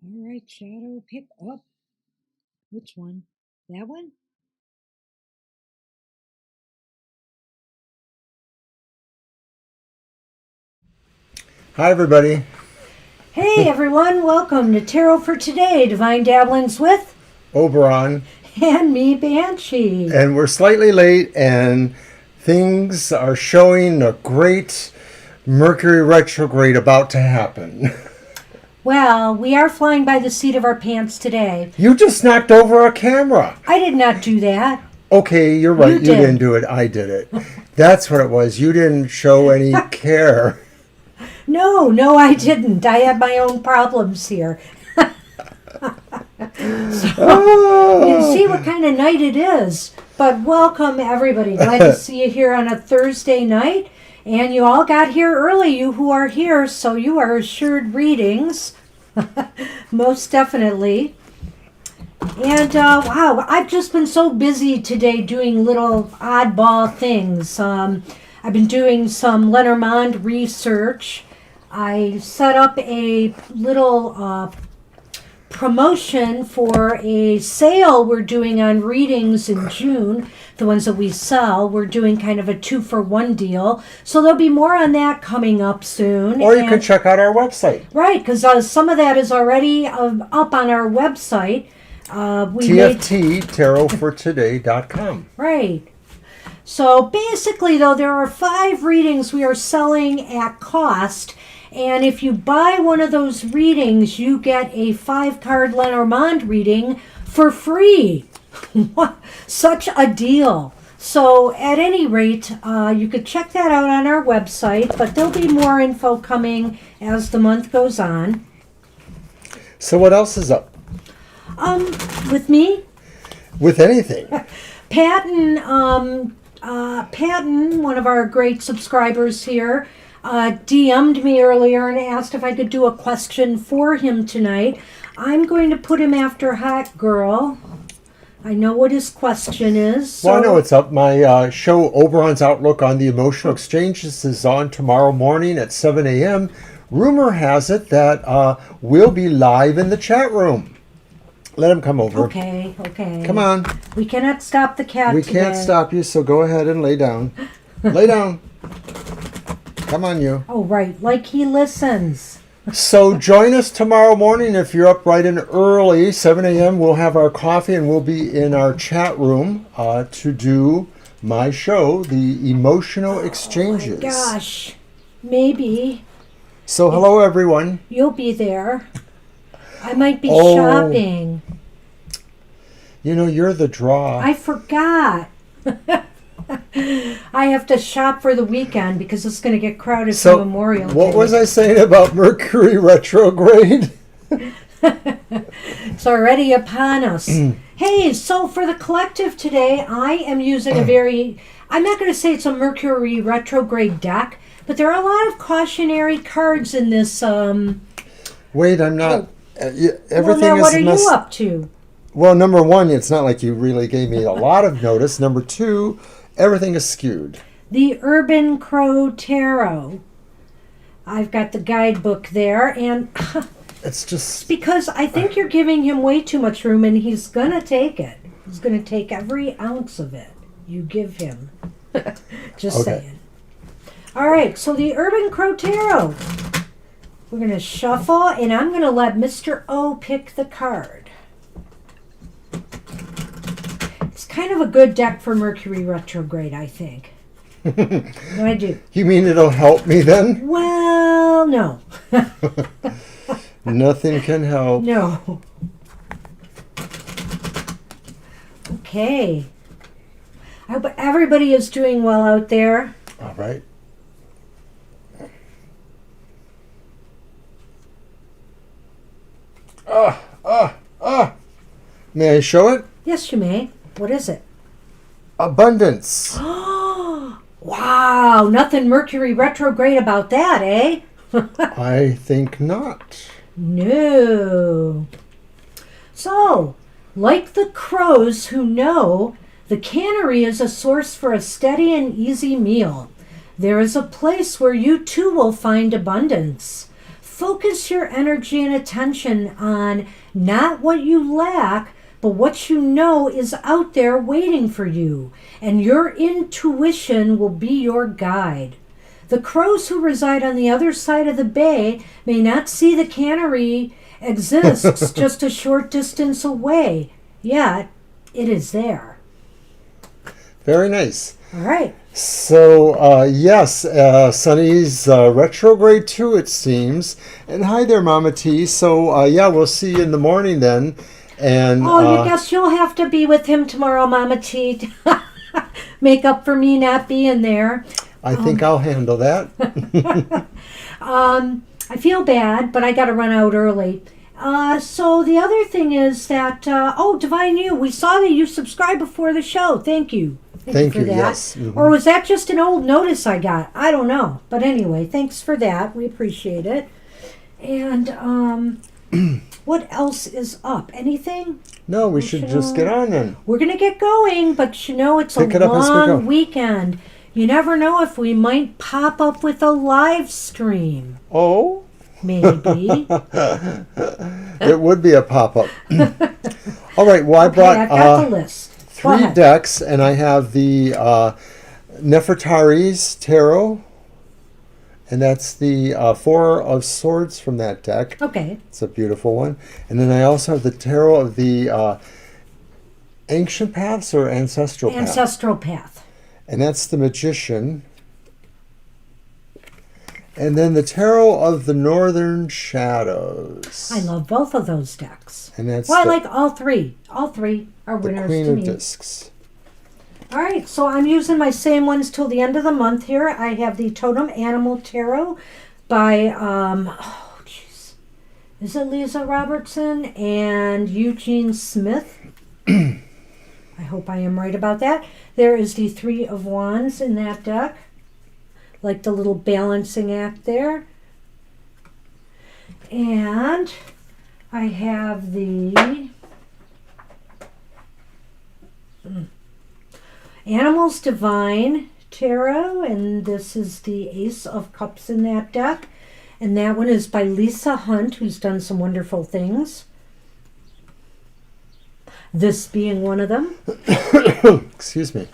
All right, Shadow, pick up. Which one? That one? Hi, everybody. Hey, everyone. Welcome to Tarot for Today, Divine Dabblings with Oberon. and me, Banshee. And we're slightly late, and things are showing a great Mercury retrograde about to happen. Well, we are flying by the seat of our pants today. You just knocked over a camera. I did not do that. Okay, you're right. You did. didn't do it. I did it. That's what it was. You didn't show any care. No, I didn't. I had my own problems here. You can see what kind of night it is. But welcome, everybody. Glad to see you here on a Thursday night. And you all got here early, you who are here, so you are assured readings. Most definitely. And wow, I've just been so busy today doing little oddball things. I've been doing some Lenormand research. I set up a little promotion for a sale we're doing on readings in June. The ones that we sell, we're doing kind of a 2-for-1 deal. So there'll be more on that coming up soon. Or you can check out our website. Right, because some of that is already up on our website. TFT, tarotfortoday.com. Right. So basically, though, there are 5 readings we are selling at cost. And if you buy one of those readings, you get a 5-card Lenormand reading for free. Such a deal. So at any rate, you could check that out on our website, but there'll be more info coming as the month goes on. So what else is up? With me? With anything. Patton, one of our great subscribers here, DM'd me earlier and asked if I could do a question for him tonight. I'm going to put him after Hot Girl. I know what his question is. So. Well, I know it's up. My show, Oberon's Outlook on the Emotional Exchanges, is on tomorrow morning at 7 a.m. Rumor has it that we'll be live in the chat room. Let him come over. Okay. Come on. We cannot stop the cat We today. can't stop you, so go ahead and lay down. Lay down. Come on, you. Oh, right. Like he listens. So join us tomorrow morning if you're up bright and early, 7 a.m. We'll have our coffee and we'll be in our chat room to do my show, The Emotional Exchanges. Oh, my gosh. Maybe. So hello, everyone. You'll be there. I might be shopping. You know, you're the draw. I forgot. I have to shop for the weekend because it's going to get crowded for Memorial Day. What was I saying about Mercury retrograde? It's already upon us. Hey, so for the collective today, I am using I'm not going to say it's a Mercury retrograde deck, but there are a lot of cautionary cards in this. Wait, I'm not. Everything well, now, what are is you up to? Well, number one, it's not like you really gave me a lot of notice. Number two, everything is skewed. The Urban Crow Tarot. I've got the guidebook there, and it's just because I think you're giving him way too much room, and he's going to take it. He's going to take every ounce of it you give him. Just saying. All right, so the Urban Crow Tarot. We're going to shuffle, and I'm going to let Mr. O pick the card. It's kind of a good deck for Mercury retrograde, I think. What I do? You mean it'll help me then? Well, no. Nothing can help. No. Okay. I hope everybody is doing well out there. All right. May I show it? Yes, you may. What is it? Abundance. Wow, nothing Mercury retrograde about that, eh? I think not. No. So, like the crows who know, the cannery is a source for a steady and easy meal. There is a place where you too will find abundance. focus your energy and attention on not what you lack, but what you know is out there waiting for you. And your intuition will be your guide. The crows who reside on the other side of the bay may not see the cannery exists just a short distance away, yet it is there. Very nice. All right. So, yes, Sunny's retrograde too, it seems. And hi there, Mama T. So, yeah, we'll see you in the morning then. And you guess you'll have to be with him tomorrow, Mama T. Make up for me not being there. I think I'll handle that. I feel bad, but I got to run out early. So the other thing is that, Divine You, we saw that you subscribed before the show. Thank you. Thank you for that. Yes. Mm-hmm. Or was that just an old notice I got? I don't know. But anyway, thanks for that. We appreciate it. And what else is up? Anything? No, we should just get on then. We're going to get going, but it's Pick it a up as we go. long weekend. You never know if we might pop up with a live stream. Oh? Maybe. It would be a pop-up. All right, well, I brought I've got the list. 3 decks, and I have the Nefertari's Tarot, and that's the 4 of Swords from that deck. Okay. It's a beautiful one. And then I also have the Tarot of the Ancient Paths or Ancestral Path. Ancestral Path. And that's the Magician. And then the Tarot of the Northern Shadows. I love both of those decks. And that's I like all 3. All 3 are the winners Queen to of me. Discs. All right, so I'm using my same ones till the end of the month here. I have the Totem Animal Tarot by, is it Lisa Robertson and Eugene Smith? I hope I am right about that. There is the 3 of Wands in that deck. Like the little balancing act there. And I have the Animals Divine Tarot, and this is the Ace of Cups in that deck. And that one is by Lisa Hunt, who's done some wonderful things. This being one of them. Excuse me.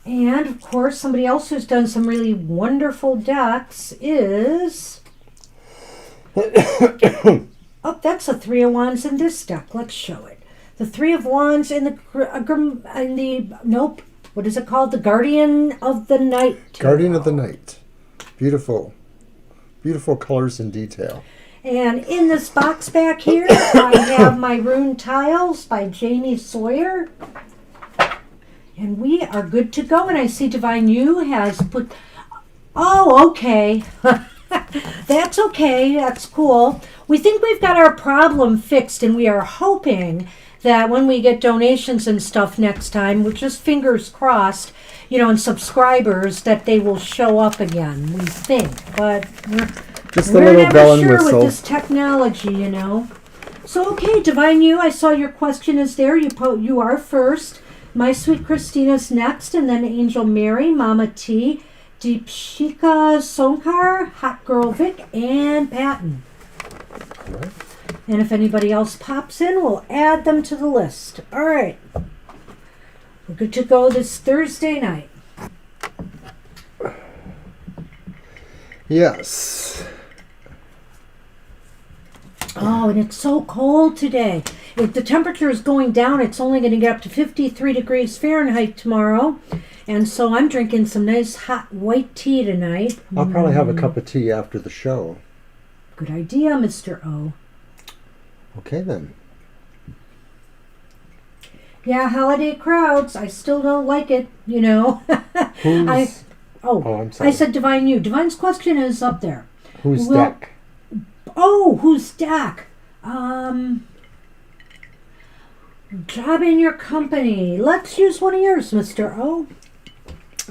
And, of course, somebody else who's done some really wonderful decks is... Oh, that's a 3 of Wands in this deck. Let's show it. The 3 of Wands in the nope. What is it called? The Guardian of the Night. Guardian of the Night. Beautiful. Beautiful colors and detail. And in this box back here, I have my Rune Tiles by Jamie Sawyer. And we are good to go. And I see Divine You has put... Oh, okay. That's okay. That's cool. We think we've got our problem fixed, and we are hoping that when we get donations and stuff next time, we're just fingers crossed, and subscribers, that they will show up again, we think. But we're never sure with this technology, So, okay, Divine You, I saw your question is there. You are first. My Sweet Christina's next, and then Angel Mary, Mama T, Deepshika Sonkar, Hot Girl Vic, and Patton. Right. And if anybody else pops in, we'll add them to the list. All right. We're good to go this Thursday night. Yes. Oh, and it's so cold today. If the temperature is going down, it's only going to get up to 53 degrees Fahrenheit tomorrow. And so I'm drinking some nice hot white tea tonight. I'll probably have a cup of tea after the show. Good idea, Mr. O. Okay, then. Yeah, holiday crowds. I still don't like it, Who's... I'm sorry. I said Divine You. Divine's question is up there. Who's deck? Oh, who's deck? Job in your company. Let's use one of yours, Mr. O.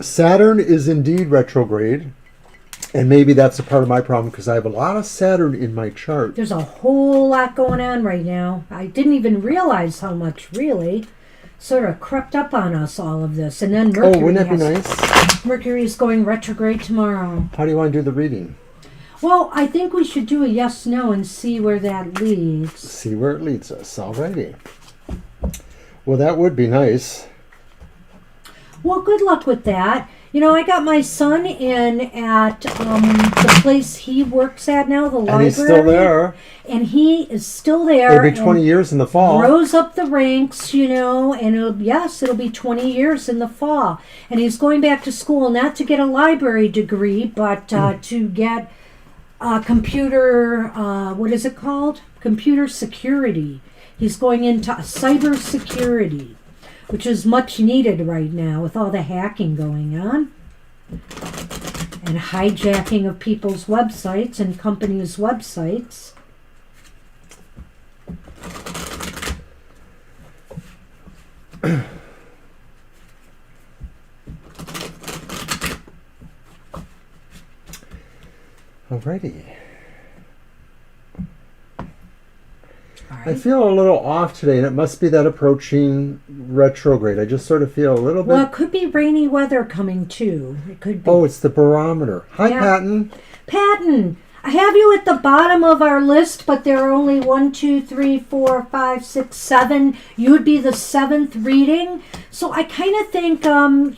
Saturn is indeed retrograde. And maybe that's a part of my problem because I have a lot of Saturn in my chart. There's a whole lot going on right now. I didn't even realize how much, really. Sort of crept up on us, all of this. And then Mercury. Oh, wouldn't that be nice? Mercury's going retrograde tomorrow. How do you want to do the reading? Well, I think we should do a yes/no and see where that leads. See where it leads us. Alrighty. Well, that would be nice. Well, good luck with that. You know, I got my son in at the place he works at now, the library. And he's still there. And he is still there. It'll be 20 years in the fall. Rose up the ranks, you know, and it'll be 20 years in the fall. And he's going back to school, not to get a library degree, but to get computer, what is it called? Computer security. He's going into cyber security, which is much needed right now with all the hacking going on and hijacking of people's websites and companies' websites. Alrighty. I feel a little off today, and it must be that approaching retrograde. I just sort of feel a little bit... Well, it could be rainy weather coming, too. It could be. Oh, it's the barometer. Hi, Yeah. Patton. Patton, I have you at the bottom of our list, but there are only 1, 2, 3, 4, 5, 6, 7. You would be the 7th reading. So I kind of think,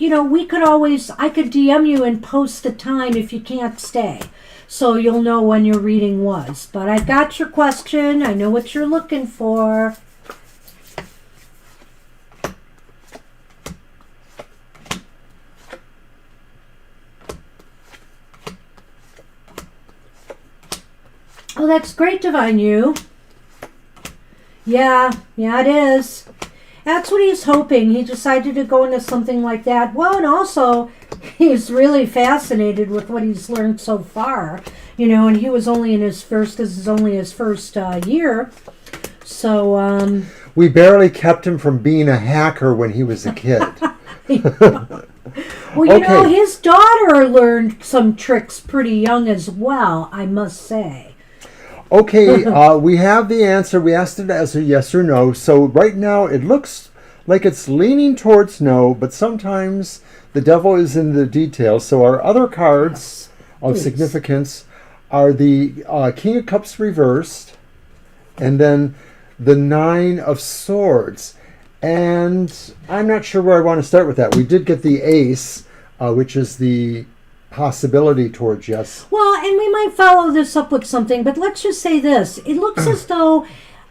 you know, I could DM you and post the time if you can't stay. So you'll know when your reading was. But I've got your question. I know what you're looking for. Oh, that's great, Divine You. Yeah, it is. That's what he's hoping. He decided to go into something like that. Well, and also, he's really fascinated with what he's learned so far. You know, and he was only in his first, this is only his first year. So, We barely kept him from being a hacker when he was a kid. Well, you know, his daughter learned some tricks pretty young as well, I must say. Okay, we have the answer. We asked it as a yes or no. So right now it looks like it's leaning towards no, but sometimes the devil is in the details. So our other cards of significance are the King of Cups reversed and then the Nine of Swords. And I'm not sure where I want to start with that. We did get the Ace, which is the possibility towards yes. Well, and we might follow this up with something, but let's just say this. It looks as though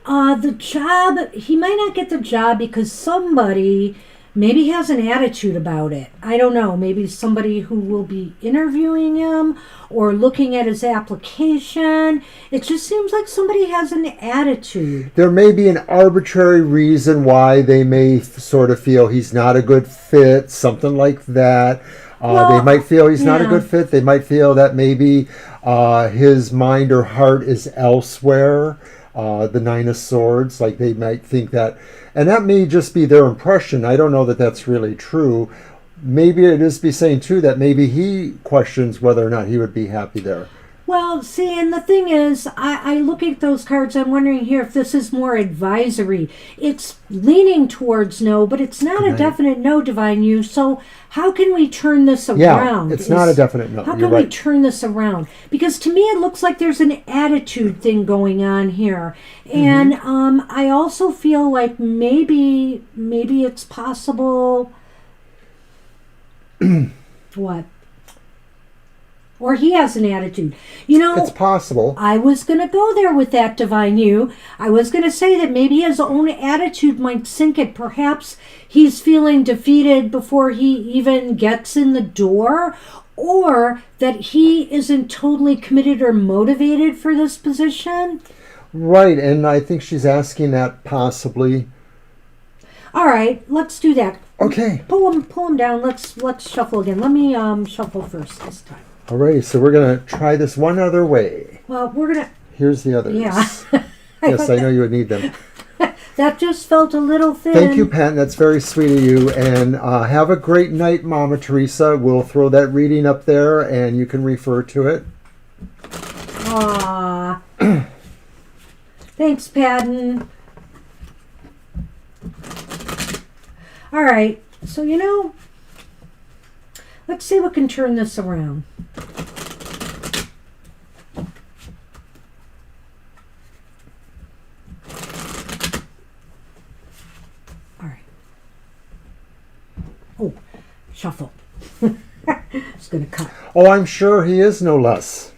the job, he might not get the job because somebody maybe has an attitude about it. I don't know. Maybe somebody who will be interviewing him or looking at his application. It just seems like somebody has an attitude. There may be an arbitrary reason why they may sort of feel he's not a good fit, something like that. They might feel he's not a good fit. They might feel that maybe his mind or heart is elsewhere. The Nine of Swords, like they might think that. And that may just be their impression. I don't know that that's really true. Maybe it is be saying, too, that maybe he questions whether or not he would be happy there. Well, see, and the thing is, I look at those cards, I'm wondering here if this is more advisory. It's leaning towards no, but it's not a definite no, Divine You. So how can we turn this around? Yeah, it's not a definite no. How can we turn this around? Because to me it looks like there's an attitude thing going on here. And I also feel like maybe it's possible... What? Or he has an attitude. You know, it's possible. I was going to go there with that, Divine You. I was going to say that maybe his own attitude might sink it. Perhaps he's feeling defeated before he even gets in the door, or that he isn't totally committed or motivated for this position. Right, and I think she's asking that possibly. All right, let's do that. Okay. Pull him down. Let's shuffle again. Let me shuffle first this time. Alrighty, so we're going to try this one other way. Well, we're going to... Here's the others. Yeah. Yes, I know you would need them. That just felt a little thin. Thank you, Pat. That's very sweet of you. And have a great night, Mama Teresa. We'll throw that reading up there, and you can refer to it. Aww. Thanks, Patton. All right, so you know... Let's see what can turn this around. shuffle. It's going to cut. Oh, I'm sure he is no less.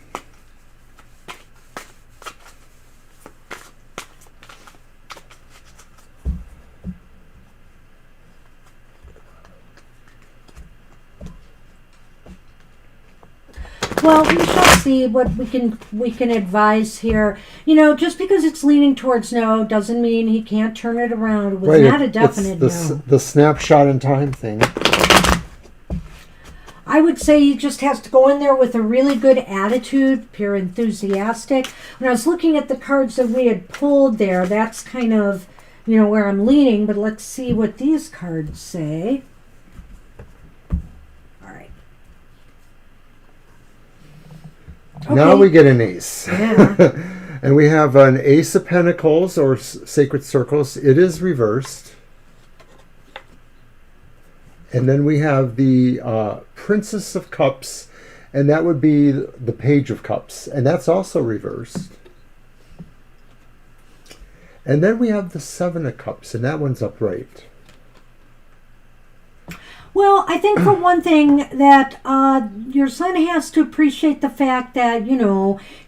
Well, we shall see what we can advise here. Just because it's leaning towards no doesn't mean he can't turn it around. It was not a definite it's no. the snapshot in time thing. I would say he just has to go in there with a really good attitude, appear enthusiastic. When I was looking at the cards that we had pulled there, that's kind of, where I'm leaning, but let's see what these cards say. All right. Okay. Now we get an ace. Yeah. And we have an Ace of Pentacles or Sacred Circles. It is reversed. And then we have the Princess of Cups, and that would be the Page of Cups, and that's also reversed. And then we have the Seven of Cups, and that one's upright. Well, I think for one thing that your son has to appreciate the fact that,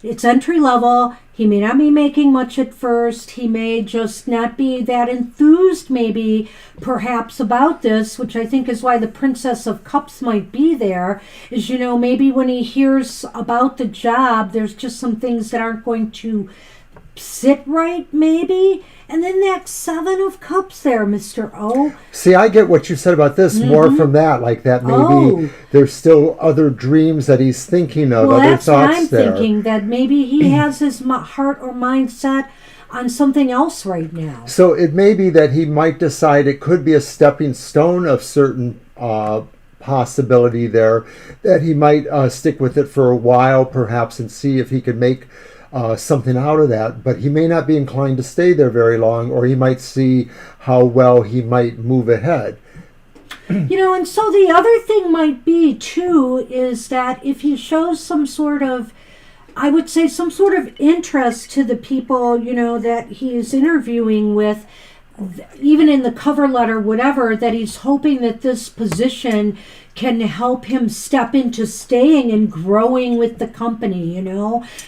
it's entry level. He may not be making much at first. He may just not be that enthused maybe perhaps about this, which I think is why the Princess of Cups might be there, is, maybe when he hears about the job, there's just some things that aren't going to sit right maybe. And then that Seven of Cups there, Mr. O. See, I get what you said about this more from that, like that maybe there's still other dreams that he's thinking of, well, other that's thoughts what I'm there. thinking, that maybe he has his heart or mind set on something else right now. So it may be that he might decide it could be a stepping stone of certain possibility there, that he might stick with it for a while perhaps and see if he could make something out of that, but he may not be inclined to stay there very long, or he might see how well he might move ahead. And so the other thing might be too is that if he shows some sort of, I would say some sort of interest to the people, that he is interviewing with, even in the cover letter, whatever, that he's hoping that this position can help him step into staying and growing with the company,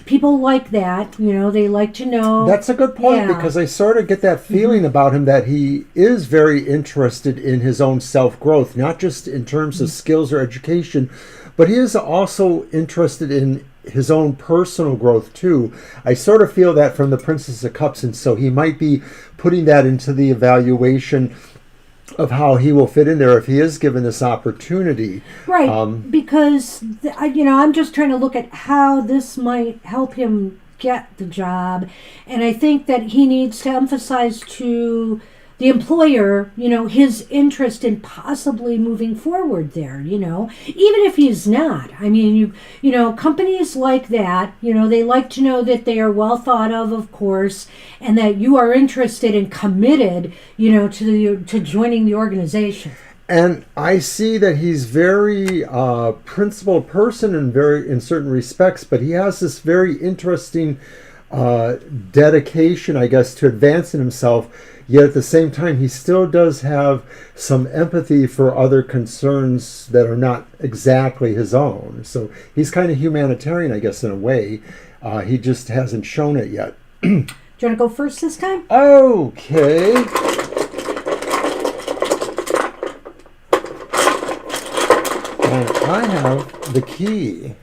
People like that, they like to know. That's a good point, because I sort of get that feeling about him that he is very interested in his own self-growth, not just in terms of skills or education, but he is also interested in his own personal growth too. I sort of feel that from the Princess of Cups, and so he might be putting that into the evaluation of how he will fit in there if he is given this opportunity. Right, because, I'm just trying to look at how this might help him get the job. And I think that he needs to emphasize to the employer, his interest in possibly moving forward there, even if he's not. I mean, companies like that, they like to know that they are well thought of course, and that you are interested and committed, to joining the organization. And I see that he's very principled person in certain respects, but he has this very interesting dedication, I guess, to advancing himself. Yet at the same time, he still does have some empathy for other concerns that are not exactly his own. So he's kind of humanitarian, I guess, in a way. He just hasn't shown it yet. Do you want to go first this time? Okay. And I have the key.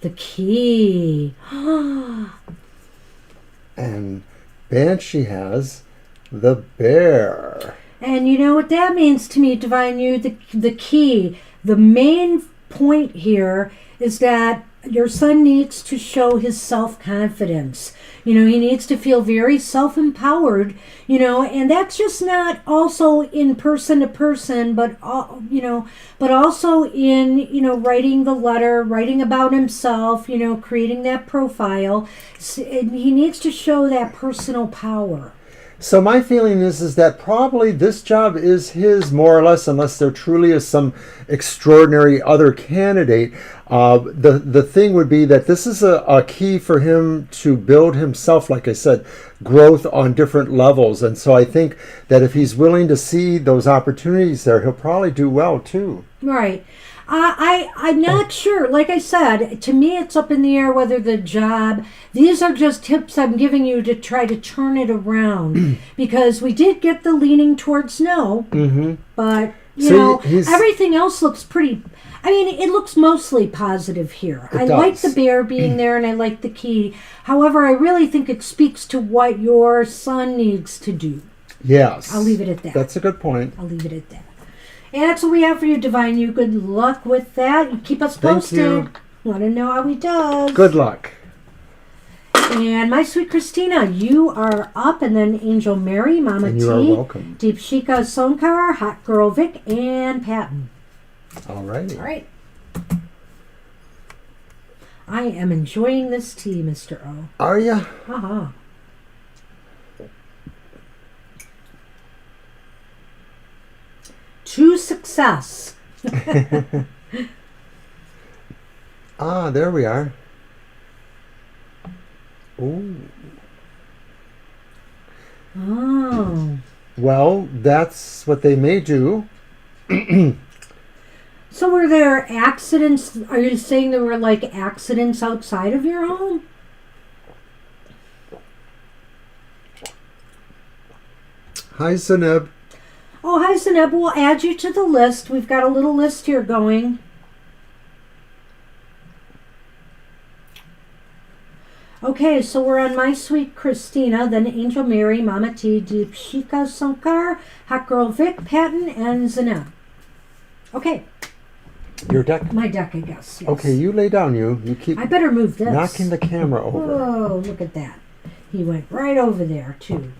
The key. And Banshee has the bear. And you know what that means to me, Divine You, the key. The main point here is that your son needs to show his self-confidence. He needs to feel very self-empowered, and that's just not also in person to person, but also in, writing the letter, writing about himself, creating that profile. He needs to show that personal power. So my feeling is that probably this job is his more or less, unless there truly is some extraordinary other candidate. The thing would be that this is a key for him to build himself, like I said, growth on different levels. And so I think that if he's willing to see those opportunities there, he'll probably do well too. Right. I'm not sure. Like I said, to me it's up in the air whether the job, these are just tips I'm giving you to try to turn it around. Because we did get the leaning towards no, but, you know, everything else looks pretty, I mean, it looks mostly positive here. I like the bear being there and I like the key. However, I really think it speaks to what your son needs to do. Yes. I'll leave it at that. That's a good point. I'll leave it at that. And that's what we have for you, Divine. You good luck with that. You keep us posted. Thank you. Want to know how he does. Good luck. And my sweet Christina, you are up. And then Angel Mary, Mama And T, you are welcome. Deep Shika Sonkar, Hot Girl Vic, and Patton. All righty. All right. I am enjoying this tea, Mr. O. Are ya? Uh-huh. To success. Ah, there we are. Ooh. Oh. Well, that's what they may do. So were there accidents? Are you saying there were like accidents outside of your home? Hi, Zaneb. Oh, hi, Zeneb. We'll add you to the list. We've got a little list here going. Okay, so we're on My Sweet Christina, then Angel Mary, Mama T, Deep Shika Sankar, Hot Girl Vic, Patton, and Zeneb. Okay. Your deck? My deck, I guess. Yes. Okay, you lay down, you keep I better move this. knocking the camera over. Oh, look at that. He went right over there, too.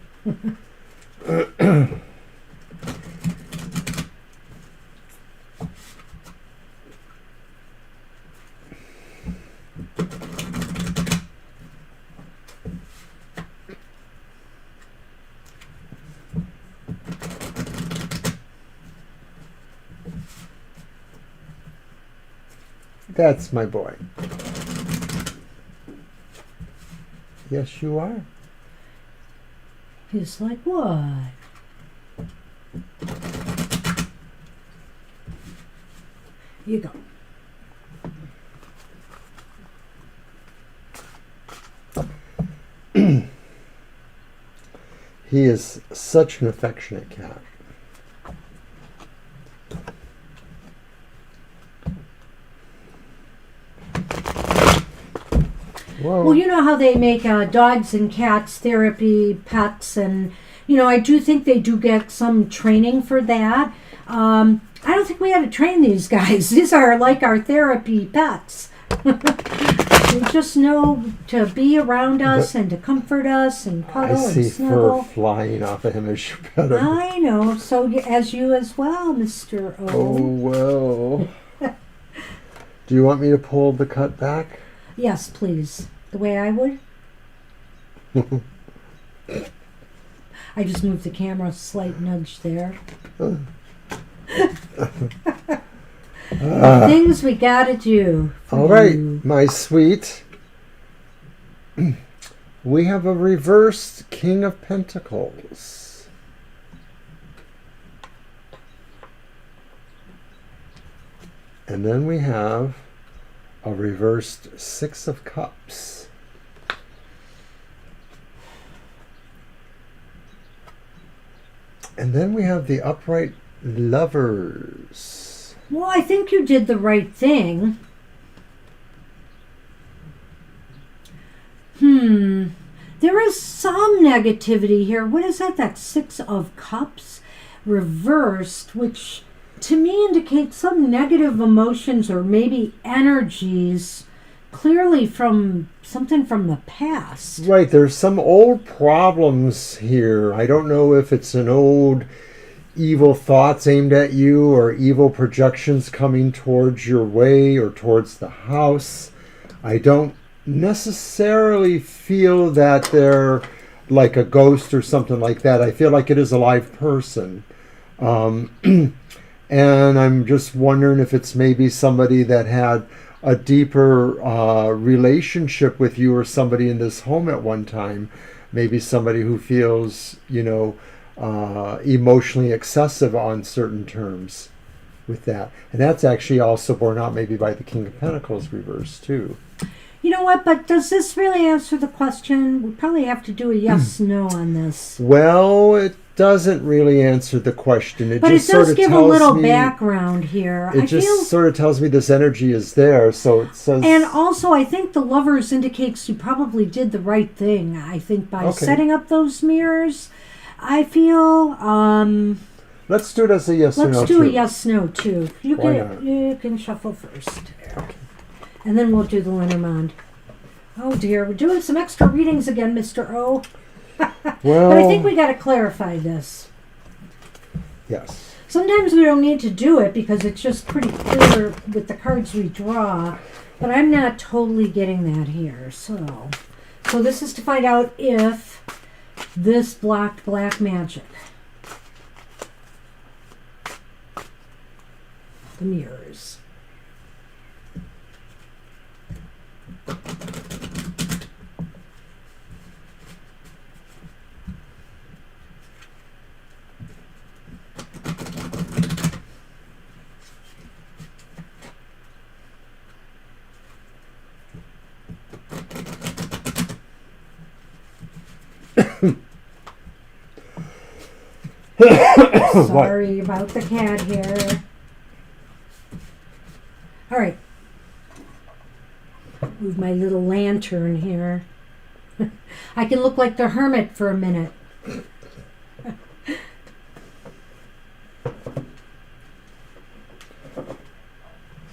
That's my boy. Yes, you are. He's like, what? Here you go. He is such an affectionate cat. Whoa. Well, you know how they make dogs and cats therapy pets, and you know I do think they do get some training for that. I don't think we had to train these guys. These are like our therapy pets. They just know to be around us and to comfort us and cuddle I and see snuggle. fur flying off of him as you pet him. I know. So as you as well, Mr. O. Oh, well. Do you want me to pull the cut back? Yes, please. The way I would. I just moved the camera, slight nudge there. Things we gotta do. All right, my sweet. We have a reversed King of Pentacles. And then we have a reversed Six of Cups. And then we have the upright Lovers. Well, I think you did the right thing. There is some negativity here. What is that? That Six of Cups reversed, which to me indicates some negative emotions or maybe energies, clearly from something from the past. Right, there's some old problems here. I don't know if it's an old evil thoughts aimed at you or evil projections coming towards your way or towards the house. I don't necessarily feel that they're like a ghost or something like that. I feel like it is a live person. And I'm just wondering if it's maybe somebody that had a deeper relationship with you, or somebody in this home at one time. Maybe somebody who feels, emotionally excessive on certain terms with that. And that's actually also borne out maybe by the King of Pentacles reversed too. You know what, but does this really answer the question? We probably have to do a yes/no on this. Well, it doesn't really answer the question. But just it does sort of give a tells little me, background here. It just sort of tells me this energy is there, so it says... And also, I think the Lovers indicates you probably did the right thing. I think by setting up those mirrors, I feel... let's do it as a yes or no, Let's do a yes/no, too. You can shuffle first. Okay. And then we'll do the Lenormand. Oh, dear. We're doing some extra readings again, Mr. O. Well, but I think we got to clarify this. Yes. Sometimes we don't need to do it because it's just pretty clear with the cards we draw. But I'm not totally getting that here. So this is to find out if this blocked black magic. The mirrors. Sorry about the cat here. All right. Move my little lantern here. I can look like the hermit for a minute.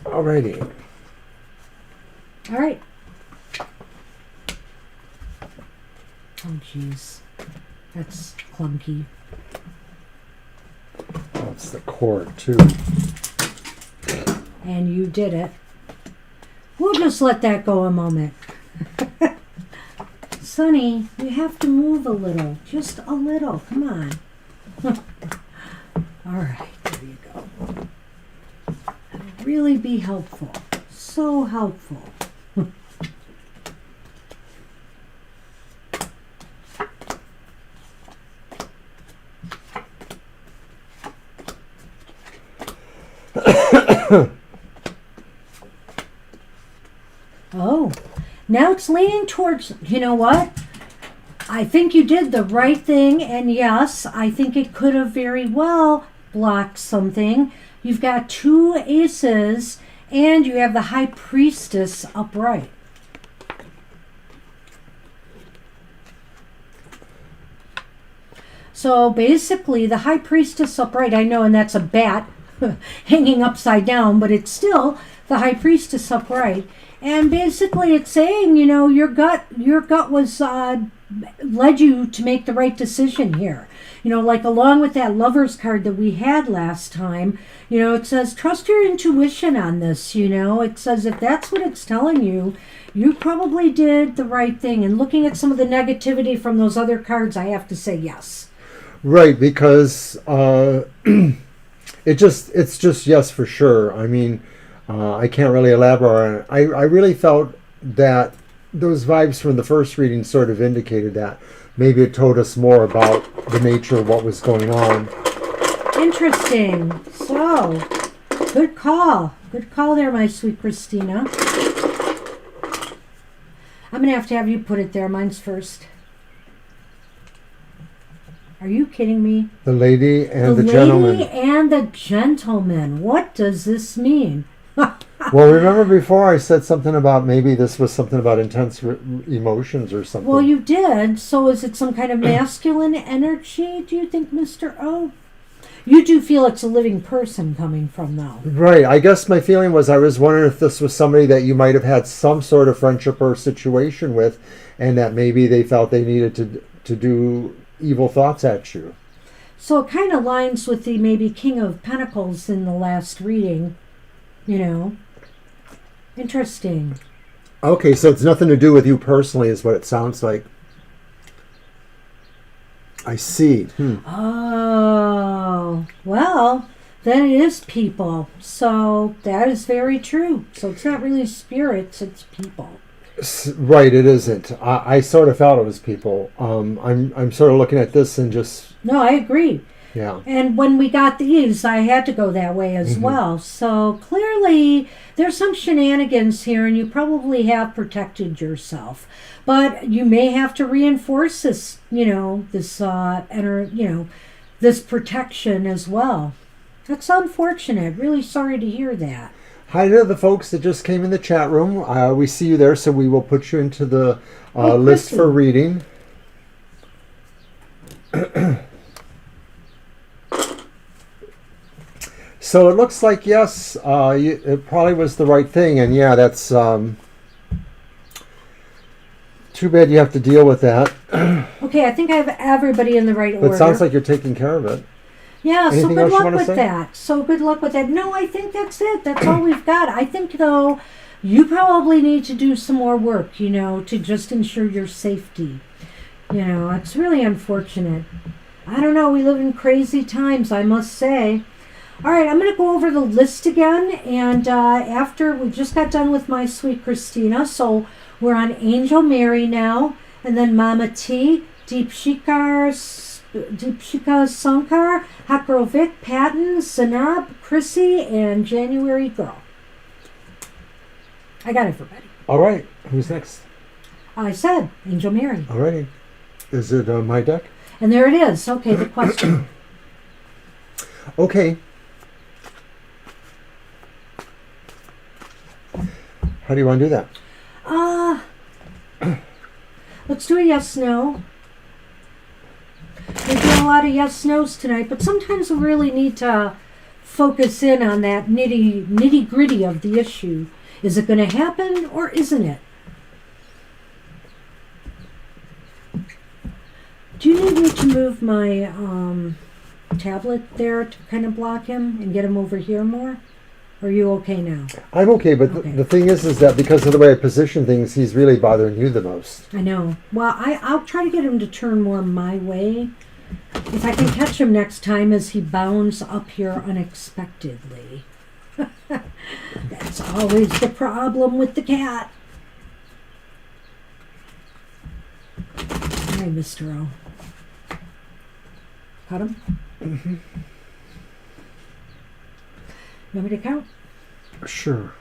Alrighty. All right. Oh, jeez. That's clunky. That's the cord, too. And you did it. We'll just let that go a moment. Sonny, you have to move a little. Just a little. Come on. All right. There you go. That'll really be helpful. So helpful. Oh, now it's leaning towards, you know what? I think you did the right thing, and yes, I think it could have very well blocked something. You've got two aces, and you have the High Priestess upright. So basically, the High Priestess upright, I know, and that's a bat hanging upside down, but it's still the High Priestess upright. And basically it's saying, your gut was led you to make the right decision here. Like along with that Lover's card that we had last time, it says trust your intuition on this, It says if that's what it's telling you, you probably did the right thing. And looking at some of the negativity from those other cards, I have to say yes. Right, because it's just yes for sure. I mean, I can't really elaborate on it. I really felt that those vibes from the first reading sort of indicated that. Maybe it told us more about the nature of what was going on. Interesting. So, good call. Good call there, my sweet Christina. I'm going to have you put it there. Mine's first. Are you kidding me? The lady and the gentleman. The lady and the gentleman. What does this mean? Well, remember before I said something about maybe this was something about intense emotions or something? Well, you did. So is it some kind of masculine energy, do you think, Mr. O? You do feel it's a living person coming from, though. Right. I guess my feeling was I was wondering if this was somebody that you might have had some sort of friendship or situation with, and that maybe they felt they needed to do evil thoughts at you. So it kind of lines with the maybe King of Pentacles in the last reading, Interesting. Okay, so it's nothing to do with you personally is what it sounds like. I see. Oh, well, then it is people. So that is very true. So it's not really spirits, it's people. Right, it isn't. I sort of felt it was people. I'm sort of looking at this and just, No, I agree. yeah. And when we got these, I had to go that way as well. So clearly, there's some shenanigans here, and you probably have protected yourself. But you may have to reinforce this, this protection as well. That's unfortunate. Really sorry to hear that. Hi to the folks that just came in the chat room. We see you there, so we will put you into the list Chrissy. for reading. So it looks like, yes, it probably was the right thing. And yeah, that's too bad you have to deal with that. Okay, I think I have everybody in the right order. But it sounds like you're taking care of it. Yeah, so Anything good else you luck wanna with say? that. So good luck with that. No, I think that's it. That's all we've got. I think, though, you probably need to do some more work, to just ensure your safety. It's really unfortunate. I don't know. We live in crazy times, I must say. All right, I'm going to go over the list again. And after we just got done with my sweet Christina, so we're on Angel Mary now, and then Mama T, Deepshika Sankar, Hakrovik, Patton, Sanab, Chrissy, and January Girl. I got everybody. All right. Who's next? I said Angel Mary. All righty. Is it my deck? And there it is. Okay, the question. Okay. How do you want to do that? Let's do a yes, no. We're doing a lot of yes, no's tonight, but sometimes we really need to focus in on that nitty gritty of the issue. Is it going to happen or isn't it? Do you need me to move my tablet there to kind of block him and get him over here more? Or are you okay now? I'm okay, but Okay. the thing is that because of the way I position things, he's really bothering you the most. I know. Well, I'll try to get him to turn more my way. If I can catch him next time as he bounds up here unexpectedly. That's always the problem with the cat. All right, Mr. O. Cut him? Mm-hmm. You want me to count? Sure.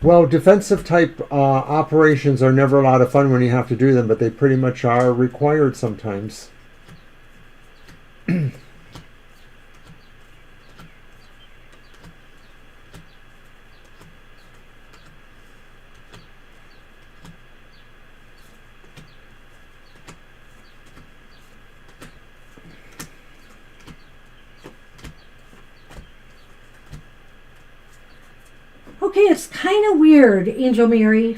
Well, defensive type operations are never a lot of fun when you have to do them, but they pretty much are required sometimes. Okay, it's kind of weird, Angel Mary.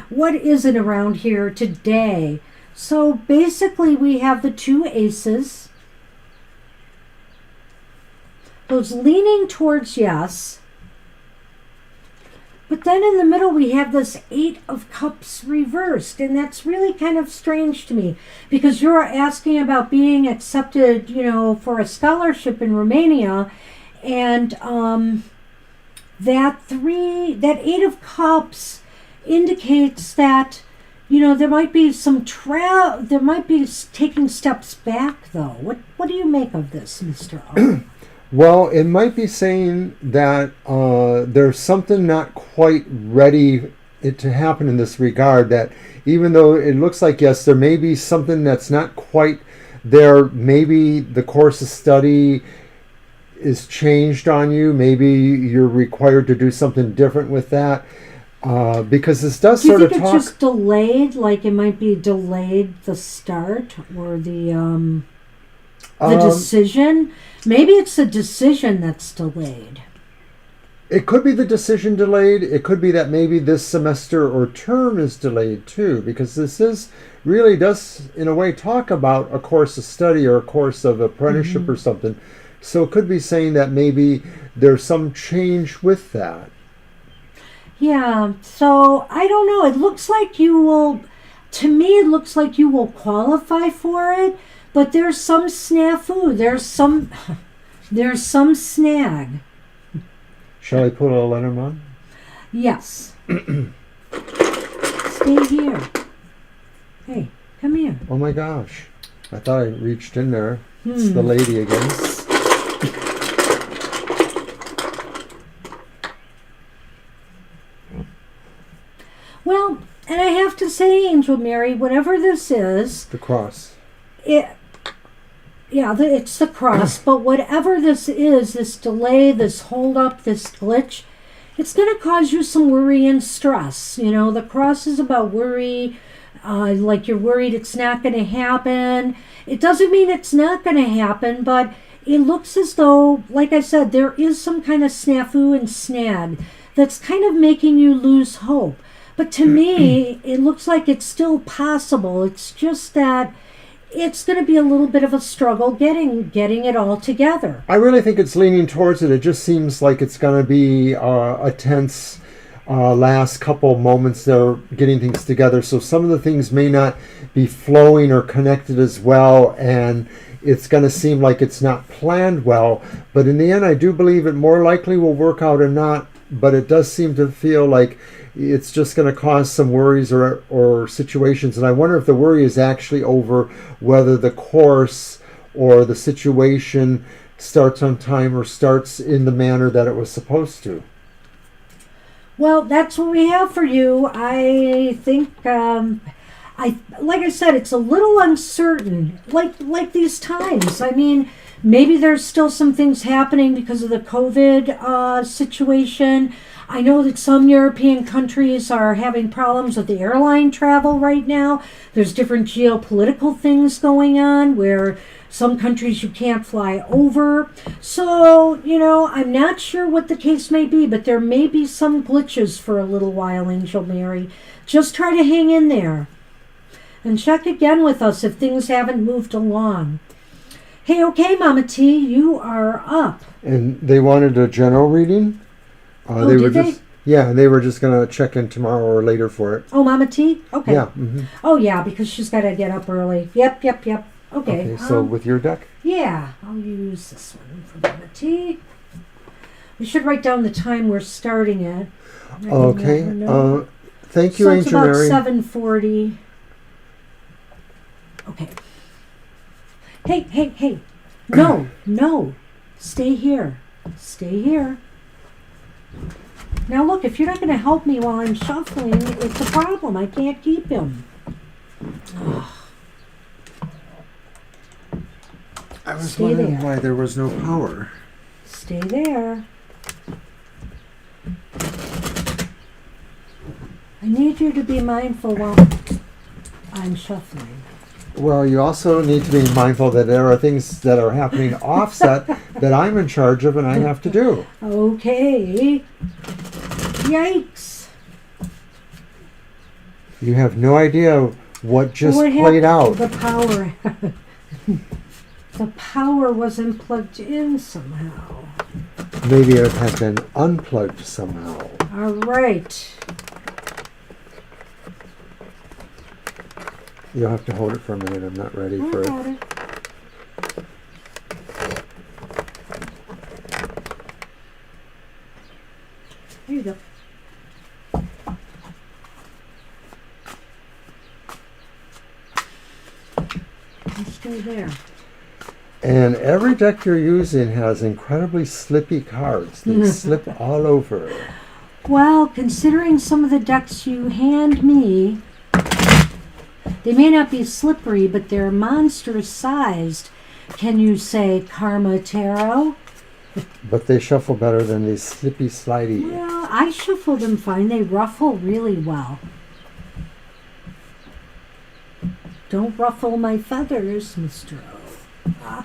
What is it around here today? So basically we have the two aces. Those leaning towards yes. But then in the middle we have this 8 of Cups reversed. And that's really kind of strange to me. Because you're asking about being accepted, for a scholarship in Romania. And that 8 of Cups indicates that there might be there might be taking steps back, though. What do you make of this, Mr. O? Well, it might be saying that there's something not quite ready to happen in this regard, that even though it looks like yes, there may be something that's not quite there. Maybe the course of study is changed on you. Maybe you're required to do something different with that, because this does Do you sort of think talk. it's just delayed, like it might be delayed the start or the decision? Maybe it's the decision that's delayed. It could be the decision delayed. It could be that maybe this semester or term is delayed too, because this really does in a way talk about a course of study or a course of apprenticeship or something. So it could be saying that maybe there's some change with that. Yeah, so I don't know. It looks like you will. To me, it looks like you will qualify for it, but there's some snafu. There's some snag. Shall I put a letter on? Yes. Stay here. Hey, come here. Oh my gosh. I thought I reached in there. It's the lady again. Well, and I have to say, Angel Mary, whatever this is, The cross. it's the cross, but whatever this is, this delay, this hold up, this glitch, it's going to cause you some worry and stress. You know, the cross is about worry, like you're worried it's not going to happen. It doesn't mean it's not going to happen, but it looks as though, like I said, there is some kind of snafu and snag that's kind of making you lose hope. But to me, it looks like it's still possible. It's just that it's going to be a little bit of a struggle getting it all together. I really think it's leaning towards it. It just seems like it's going to be a tense last couple moments there getting things together. So some of the things may not be flowing or connected as well, and it's going to seem like it's not planned well. But in the end, I do believe it more likely will work out or not. But it does seem to feel like it's just going to cause some worries or situations. And I wonder if the worry is actually over whether the course or the situation starts on time or starts in the manner that it was supposed to. Well, that's what we have for you. I think, like I said, it's a little uncertain, like these times. I mean, maybe there's still some things happening because of the COVID situation. I know that some European countries are having problems with the airline travel right now. There's different geopolitical things going on where some countries you can't fly over. So, you know, I'm not sure what the case may be, but there may be some glitches for a little while, Angel Mary. Just try to hang in there. And check again with us if things haven't moved along. Hey, okay, Mama T, you are up. And they wanted a general reading. Did they? Yeah, they were just going to check in tomorrow or later for it. Oh, Mama T? Okay. Yeah. Mm-hmm. Oh, yeah, because she's got to get up early. Yep. Okay, so with your deck? Yeah, I'll use this one for Mama T. We should write down the time we're starting at. Okay. Thank you, so it's Angel about Mary. 7:40. Okay. Hey. No. Stay here. Now look, if you're not going to help me while I'm shuffling, it's a problem. I can't keep him. I was Stay wondering there. why there was no power. Stay there. I need you to be mindful while I'm shuffling. Well, you also need to be mindful that there are things that are happening offset that I'm in charge of and I have to do. Okay. Yikes. You have no idea what just played out. The power. The power wasn't plugged in somehow. Maybe it has been unplugged somehow. All right. You'll have to hold it for a minute. I'm not ready for it. Got it. There you go. Stay there. And every deck you're using has incredibly slippy cards. They slip all over. Well, considering some of the decks you hand me, they may not be slippery, but they're monstrous sized. Can you say Karma Tarot? But they shuffle better than these slippy slidey. Well, I shuffle them fine. They ruffle really well. Don't ruffle my feathers, Mr. O.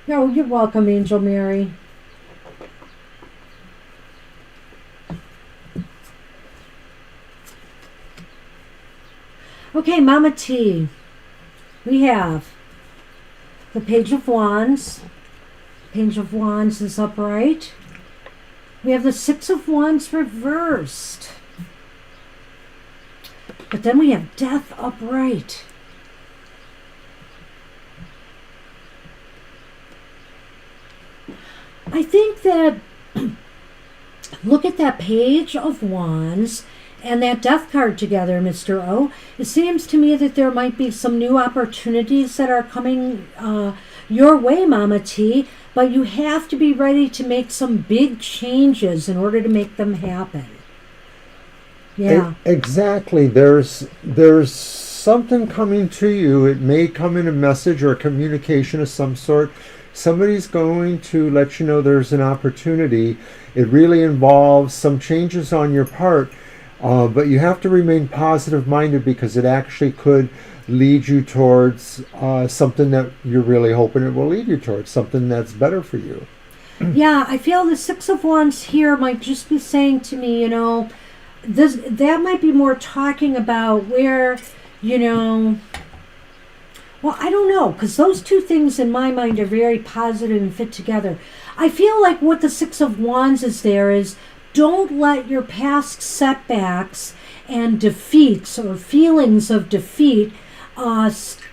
No, you're welcome, Angel Mary. Okay, Mama T. We have the Page of Wands. Page of Wands is upright. We have the Six of Wands reversed. But then we have Death upright. I think that, look at that Page of Wands and that Death card together, Mr. O. It seems to me that there might be some new opportunities that are coming your way, Mama T, but you have to be ready to make some big changes in order to make them happen. Yeah. Exactly. There's something coming to you. It may come in a message or a communication of some sort. Somebody's going to let you know there's an opportunity. It really involves some changes on your part, but you have to remain positive minded because it actually could lead you towards something that you're really hoping it will lead you towards, something that's better for you. Yeah, I feel the Six of Wands here might just be saying to me, you know, that might be more talking about where, you know, well, I don't know, because those two things in my mind are very positive and fit together. I feel like what the Six of Wands is there is, don't let your past setbacks and defeats or feelings of defeat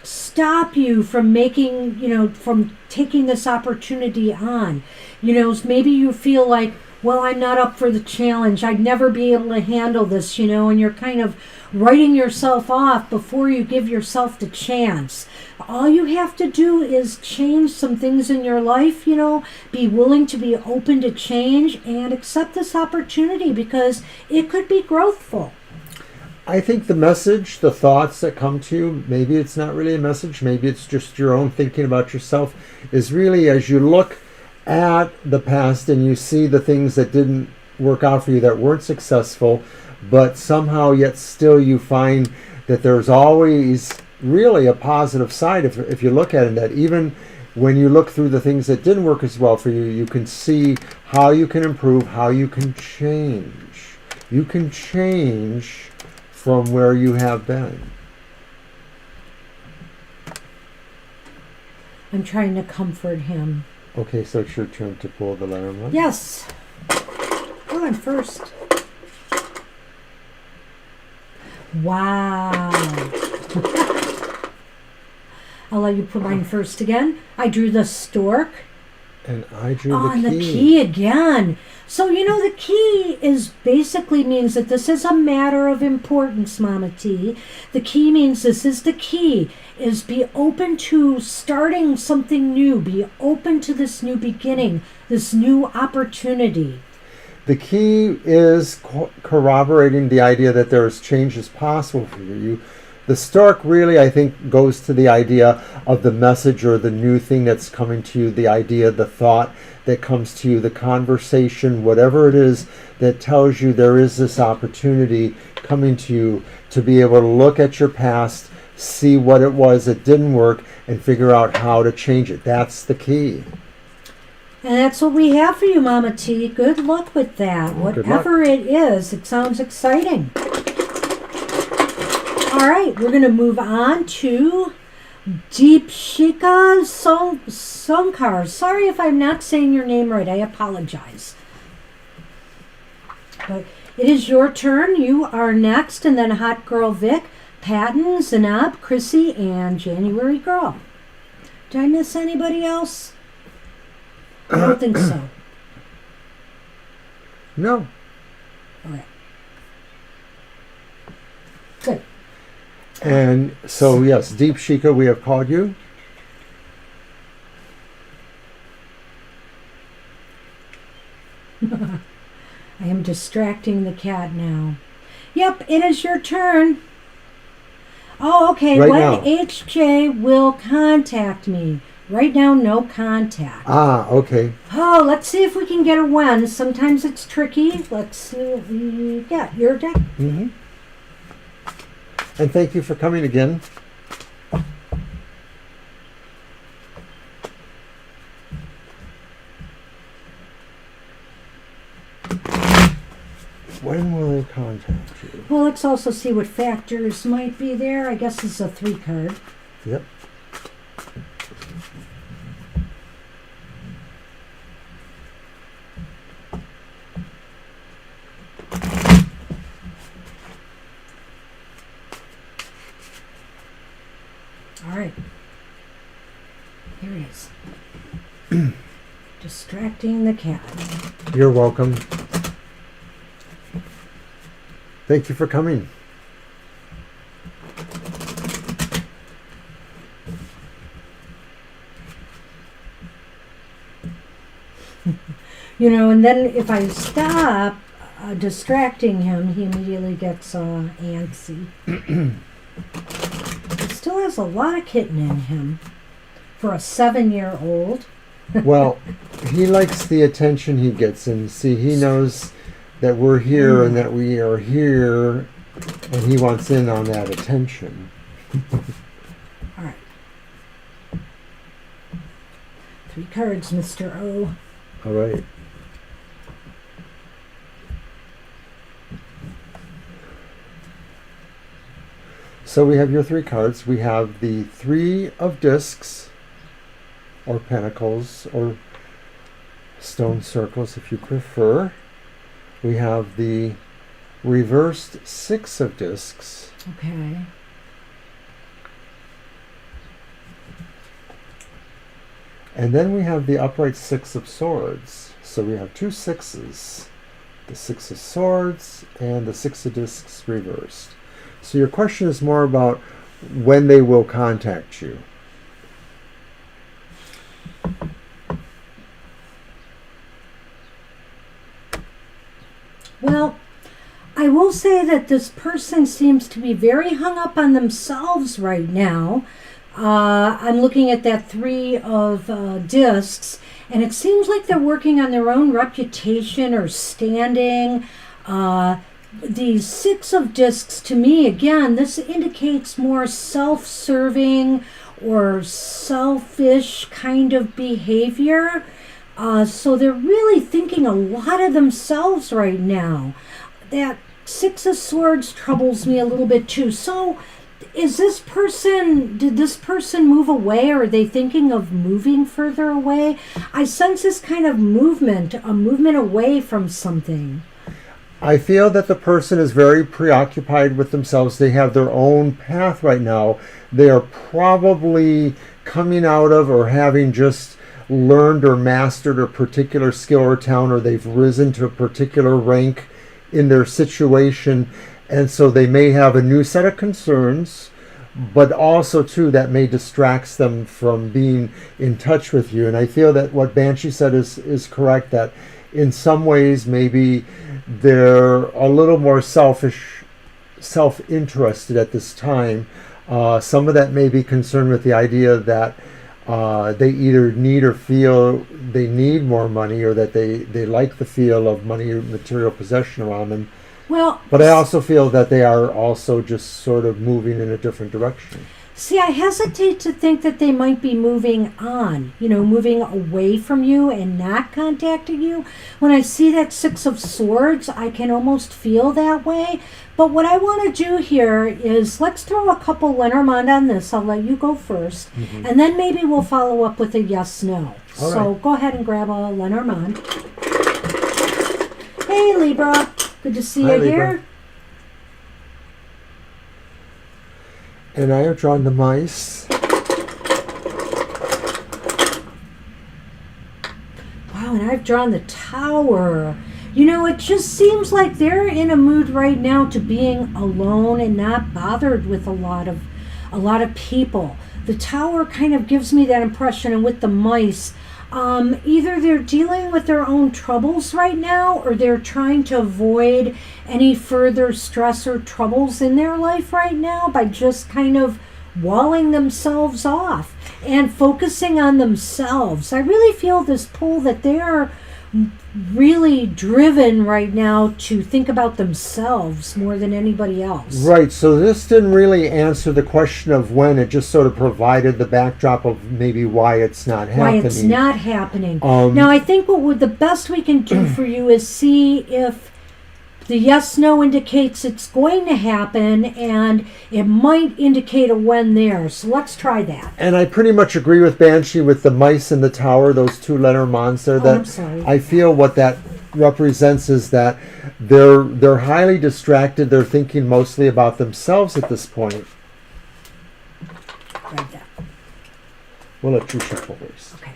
stop you from making, you know, from taking this opportunity on. You know, maybe you feel like, well, I'm not up for the challenge. I'd never be able to handle this, you know, and you're kind of writing yourself off before you give yourself the chance. All you have to do is change some things in your life, you know, be willing to be open to change and accept this opportunity because it could be growthful. I think the message, the thoughts that come to you, maybe it's not really a message, maybe it's just your own thinking about yourself, is really as you look at the past and you see the things that didn't work out for you, that weren't successful, but somehow yet still you find that there's always really a positive side if you look at it, that even when you look through the things that didn't work as well for you, you can see how you can improve, how you can change. You can change from where you have been. I'm trying to comfort him. Okay, so it's your turn to pull the Letterman. Yes. Go on first. Wow. I'll let you put mine first again. I drew the stork. And I drew the key. key. And the key again. So, you know, the key is basically means that this is a matter of importance, Mama T. The key means this is the key, is be open to starting something new. Be open to this new beginning, this new opportunity. The key is corroborating the idea that there's changes possible for you. The stork really, I think, goes to the idea of the message or the new thing that's coming to you, the idea, the thought that comes to you, the conversation, whatever it is that tells you there is this opportunity coming to you to be able to look at your past, see what it was that didn't work, and figure out how to change it. That's the key. And that's what we have for you, Mama T. Good luck with that. Whatever it is, it sounds exciting. All right, we're going to move on to Deepshika Sonkar. Sorry if I'm not saying your name right. I apologize. But it is your turn. You are next, and then Hot Girl Vic, Patton, Zanab, Chrissy, and January Girl. Did I miss anybody else? I don't think so. No. All right. Good. And so, yes, Deepshika, we have called you. I am distracting the cat now. Yep, it is your turn. Oh, okay. Right when now. HJ will contact me. Right now, no contact. Ah, okay. Oh, let's see if we can get a when. Sometimes it's tricky. Let's see what we get. Your deck. Mm-hmm. And thank you for coming again. When will they contact you? Well, let's also see what factors might be there. I guess it's a 3 card. Yep. distracting the cat. You're welcome. Thank you for coming. You know, and then if I stop distracting him, he immediately gets antsy. He still has a lot of kitten in him for a 7-year-old. Well, he likes the attention he gets, and see, he knows that we're here and that we are here, and he wants in on that attention. All right. 3 cards, Mr. O. All right. So we have your 3 cards. We have the 3 of discs, or pentacles, or stone circles if you prefer. We have the reversed 6 of discs. Okay. And then we have the upright 6 of swords. So we have 2 6s. The 6 of swords and the 6 of discs reversed. So your question is more about when they will contact you. Well, I will say that this person seems to be very hung up on themselves right now. I'm looking at that 3 of discs, and it seems like they're working on their own reputation or standing. The 6 of discs, to me, again, this indicates more self-serving or selfish kind of behavior. So they're really thinking a lot of themselves right now. That 6 of swords troubles me a little bit too. So did this person move away, or are they thinking of moving further away? I sense this kind of movement, a movement away from something. I feel that the person is very preoccupied with themselves. They have their own path right now. They are probably coming out of or having just learned or mastered a particular skill or talent, or they've risen to a particular rank in their situation. And so they may have a new set of concerns, but also too that may distract them from being in touch with you. And I feel that what Banshee said is correct, that in some ways maybe they're a little more selfish, self-interested at this time. Some of that may be concerned with the idea that they either need or feel they need more money, or that they like the feel of money or material possession around them. Well, but I also feel that they are also just sort of moving in a different direction. See, I hesitate to think that they might be moving on, moving away from you and not contacting you. When I see that 6 of swords, I can almost feel that way. But what I want to do here is let's throw a couple Lenormand on this. I'll let you go first. Mm-hmm. And then maybe we'll follow up with a yes-no. So right. Go ahead and grab a Lenormand. Hey, Libra. Good to see you here. And I have drawn the mice. Wow, and I've drawn the tower. It just seems like they're in a mood right now to being alone and not bothered with a lot of people. The tower kind of gives me that impression, and with the mice, either they're dealing with their own troubles right now, or they're trying to avoid any further stress or troubles in their life right now by just kind of walling themselves off and focusing on themselves. I really feel this pull that they're really driven right now to think about themselves more than anybody else. Right, so this didn't really answer the question of when. It just sort of provided the backdrop of maybe why it's not happening. Why it's not happening. Now, I think the best we can do for you is see if the yes-no indicates it's going to happen, and it might indicate a when there. So let's try that. And I pretty much agree with Banshee with the mice in the tower, those 2 Lenormands there. I'm sorry. I feel what that represents is that they're highly distracted. They're thinking mostly about themselves at this point. Grab that. We'll let you shuffle first. Okay.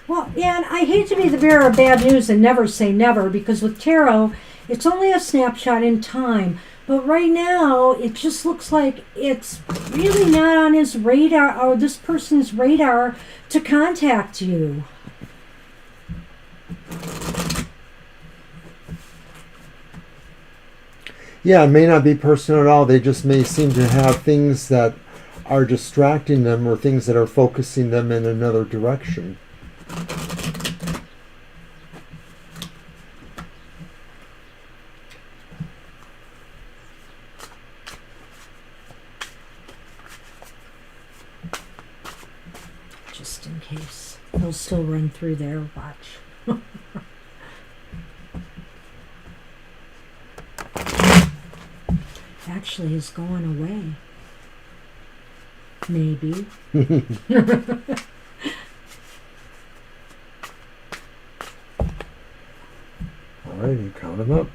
Well, yeah, and I hate to be the bearer of bad news and never say never, because with tarot, it's only a snapshot in time. But right now, it just looks like it's really not on his radar, or this person's radar, to contact you. Yeah, it may not be personal at all. They just may seem to have things that are distracting them, or things that are focusing them in another direction. Just in case. They'll still run through there. Watch. Actually, he's going away. Maybe. All right, you count them up.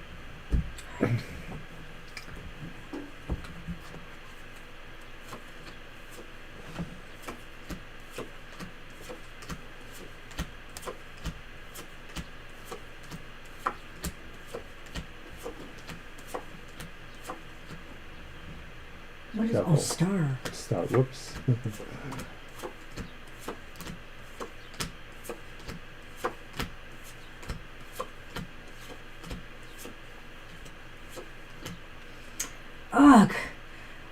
What is, oh, star. Star, whoops. Ugh.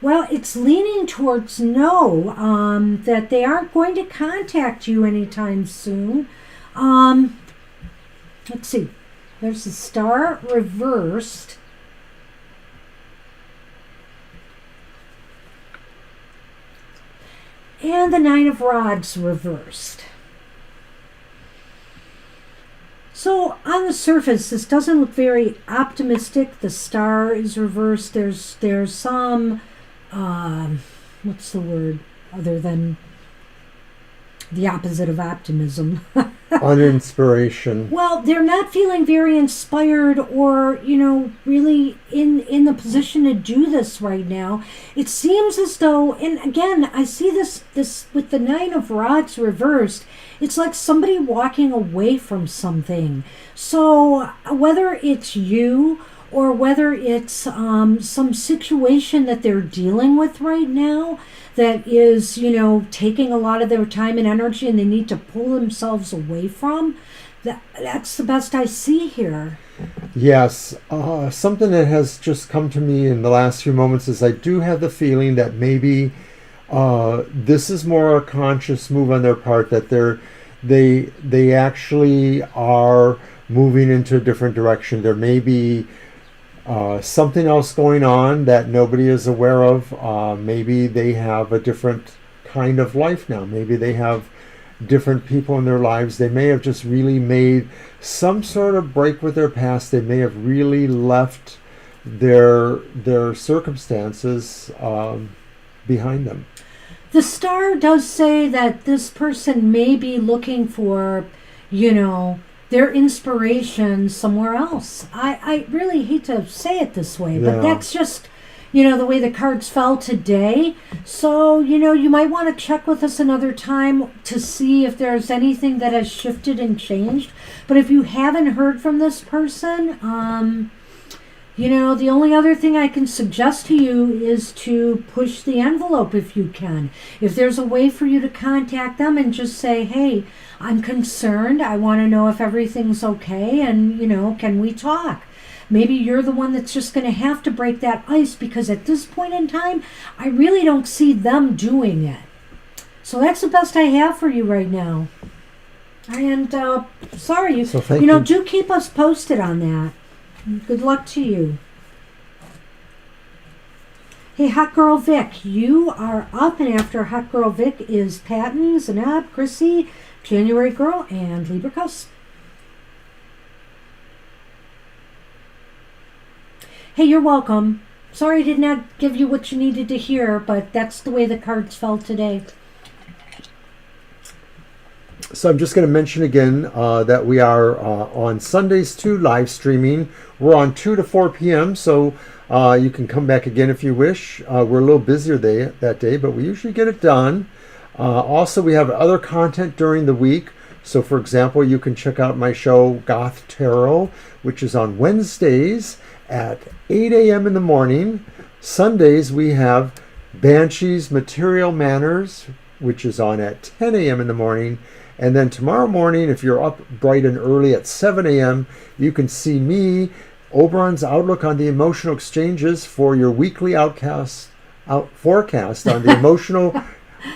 Well, it's leaning towards no, that they aren't going to contact you anytime soon. Let's see. There's the star reversed. And the Nine of Rods reversed. So on the surface, this doesn't look very optimistic. The star is reversed. There's some, what's the word other than the opposite of optimism? Uninspiration. Well, they're not feeling very inspired or, really in the position to do this right now. It seems as though, and again, I see this with the Nine of Rods reversed, it's like somebody walking away from something. So whether it's you or whether it's some situation that they're dealing with right now that is, taking a lot of their time and energy and they need to pull themselves away from, that's the best I see here. Yes. Something that has just come to me in the last few moments is I do have the feeling that maybe this is more a conscious move on their part, that they actually are moving into a different direction. There may be something else going on that nobody is aware of. Maybe they have a different kind of life now. Maybe they have different people in their lives. They may have just really made some sort of break with their past. They may have really left their circumstances behind them. The star does say that this person may be looking for, their inspiration somewhere else. I really hate to say it this way, but that's just, the way the cards fell today. So, you might want to check with us another time to see if there's anything that has shifted and changed. But if you haven't heard from this person, the only other thing I can suggest to you is to push the envelope if you can. If there's a way for you to contact them and just say, hey, I'm concerned. I want to know if everything's okay and, can we talk? Maybe you're the one that's just going to have to break that ice, because at this point in time, I really don't see them doing it. So that's the best I have for you right now. And sorry, So thank you. Do keep us posted on that. Good luck to you. Hey, Hot Girl Vic, you are up, and after Hot Girl Vic is Patton, Zanab, Chrissy, January Girl, and Libra Cuss. Hey, you're welcome. Sorry I did not give you what you needed to hear, but that's the way the cards fell today. So I'm just going to mention again that we are on Sundays too, live streaming. We're on 2 to 4 p.m. So You can come back again if you wish. We're a little busier that day, but we usually get it done. Also, we have other content during the week. So, for example, you can check out my show, Goth Tarot, which is on Wednesdays at 8 a.m. in the morning. Sundays, we have Banshee's Material Manners, which is on at 10 a.m. in the morning. And then tomorrow morning, if you're up bright and early at 7 a.m., you can see me, Oberon's Outlook on the Emotional Exchanges, for your weekly forecast on the emotional.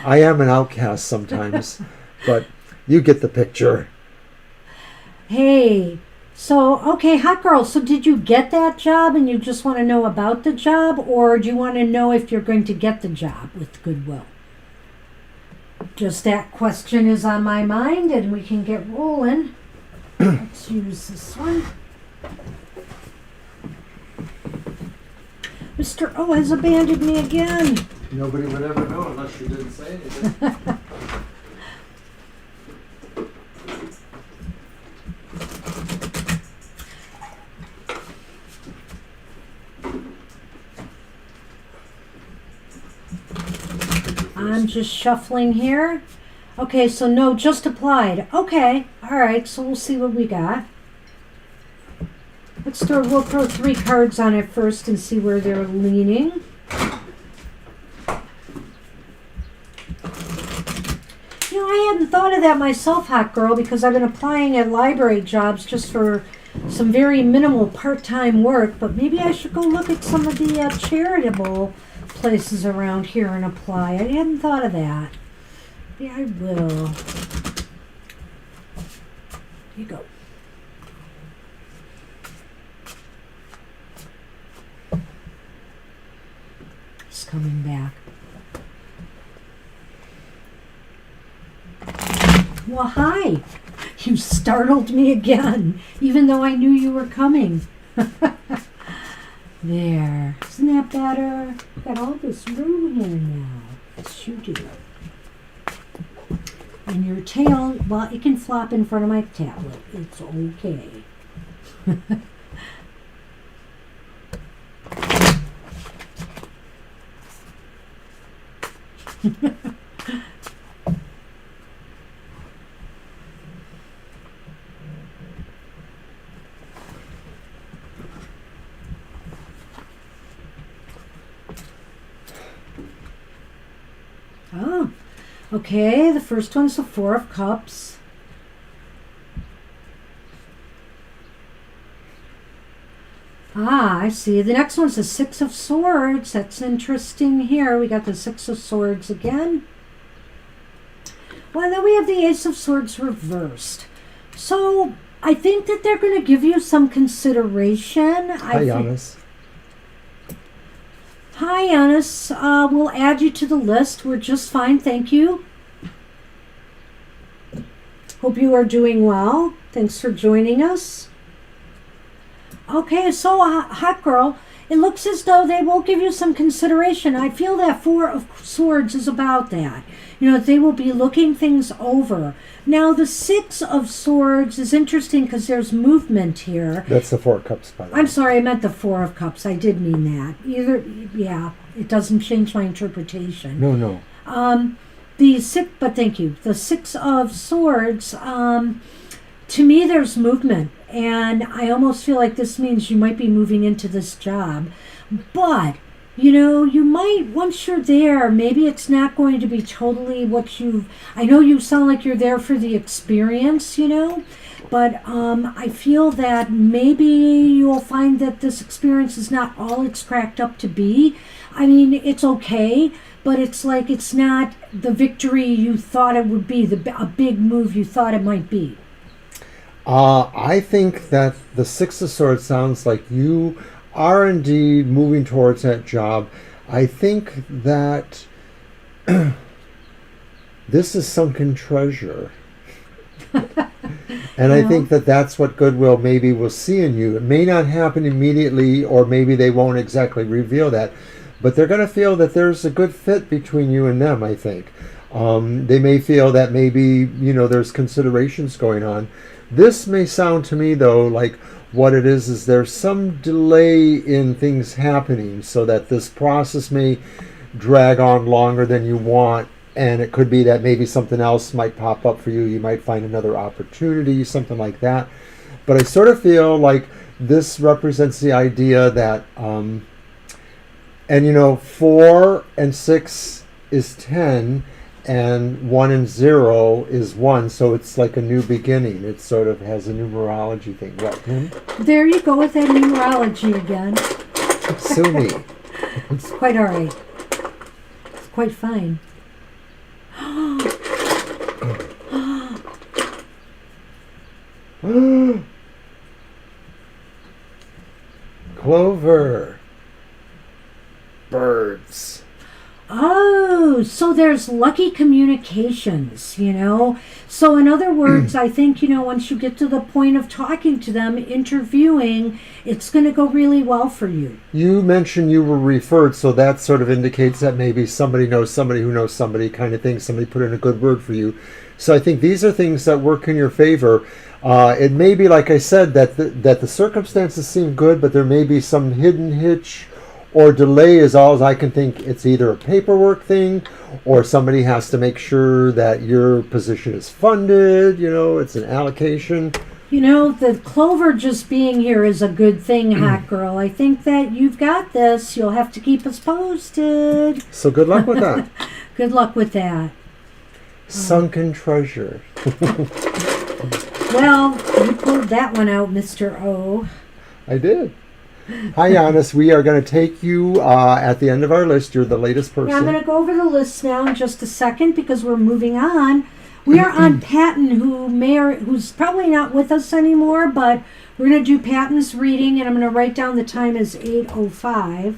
I am an outcast sometimes, but you get the picture. Hey, so, okay, hot girl, so did you get that job and you just want to know about the job, or do you want to know if you're going to get the job with Goodwill? Just that question is on my mind, and we can get rolling. Let's use this one. Mr. O has abandoned me again. Nobody would ever know unless you didn't say anything. I'm just shuffling here. Okay, so no, just applied. Okay, all right, so we'll see what we got. We'll throw 3 cards on it first and see where they're leaning. You know, I hadn't thought of that myself, hot girl, because I've been applying at library jobs just for some very minimal part-time work, but maybe I should go look at some of the charitable places around here and apply. I hadn't thought of that. Yeah, I will. Here you go. It's coming back. Well, hi. You startled me again, even though I knew you were coming. There. Isn't that better? Got all this room here now. Yes, you do. And your tail, well, it can flop in front of my tablet. It's okay. Oh, okay. The first one's the 4 of Cups. Ah, I see. The next one's the 6 of Swords. That's interesting here. We got the 6 of Swords again. Well, then we have the Ace of Swords reversed. So I think that they're going to give you some consideration. Hi, Giannis. Hi, Giannis. We'll add you to the list. We're just fine, thank you. Hope you are doing well. Thanks for joining us. Okay, so hot girl, it looks as though they will give you some consideration. I feel that 4 of Swords is about that. You know, they will be looking things over. Now, the 6 of Swords is interesting because there's movement here. That's the 4 of Cups, by the way. I'm sorry, I meant the 4 of Cups. I did mean that. Yeah, it doesn't change my interpretation. No. But thank you. The 6 of Swords, to me, there's movement. And I almost feel like this means you might be moving into this job. But, you know, you might, once you're there, maybe it's not going to be totally I know you sound like you're there for the experience, you know, but I feel that maybe you'll find that this experience is not all it's cracked up to be. I mean, it's okay, but it's like it's not the victory you thought it would be, a big move you thought it might be. I think that the 6 of Swords sounds like you are indeed moving towards that job. I think that this is sunken treasure. And I think that that's what Goodwill maybe will see in you. It may not happen immediately, or maybe they won't exactly reveal that, but they're going to feel that there's a good fit between you and them, I think. They may feel that maybe, you know, there's considerations going on. This may sound to me, though, like what it is there's some delay in things happening, so that this process may drag on longer than you want. And it could be that maybe something else might pop up for you. You might find another opportunity, something like that. But I sort of feel like this represents the idea that, and 4 and 6 is 10, and 1 and 0 is 1. So it's like a new beginning. It sort of has a numerology thing. What? There you go with that numerology again. Sue me. It's quite all right. It's quite fine. Clover. Birds. Oh, so there's lucky communications, So in other words, I think, once you get to the point of talking to them, interviewing, it's going to go really well for you. You mentioned you were referred, so that sort of indicates that maybe somebody knows somebody who knows somebody kind of thing. Somebody put in a good word for you. So I think these are things that work in your favor. It may be, like I said, that the circumstances seem good, but there may be some hidden hitch or delay is all I can think. It's either a paperwork thing, or somebody has to make sure that your position is funded, it's an allocation. The Clover just being here is a good thing, Hot Girl. I think that you've got this. You'll have to keep us posted. So good luck with that. Good luck with that. Sunken treasure. Well, you pulled that one out, Mr. O. I did. Hi, Giannis. We are going to take you at the end of our list. You're the latest person. Yeah, I'm going to go over the list now in just a second because we're moving on. We are on Patton, who's probably not with us anymore, but we're going to do Patton's reading, and I'm going to write down the time as 8:05.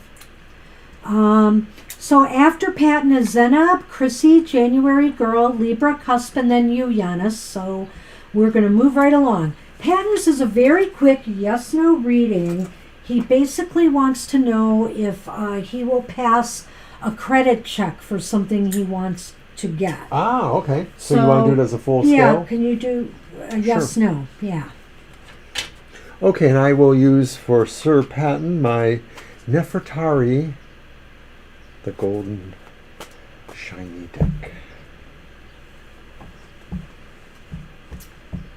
So after Patton is Zenab, Chrissy, January Girl, Libra, Cusp, and then you, Giannis. So we're going to move right along. Patton's is a very quick yes-no reading. He basically wants to know if he will pass a credit check for something he wants to get. Ah, okay. So you want to do it as a full scale? Yeah, can you do a yes-no? Yeah. Okay, and I will use for Sir Patton my Nefertari, the golden shiny deck.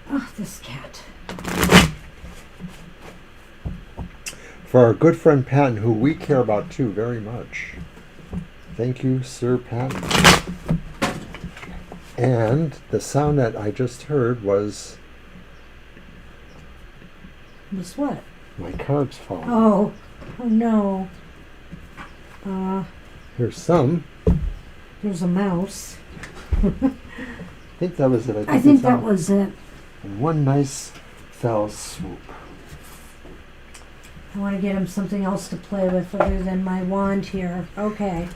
Oh, this cat. For our good friend Patton, who we care about too very much. Thank you, Sir Patton. And the sound that I just heard was... Was what? My cards falling. Oh no. Here's some. There's a mouse. I think that was it. I think that was it. And one nice fell swoop. I want to get him something else to play with other than my wand here. Okay.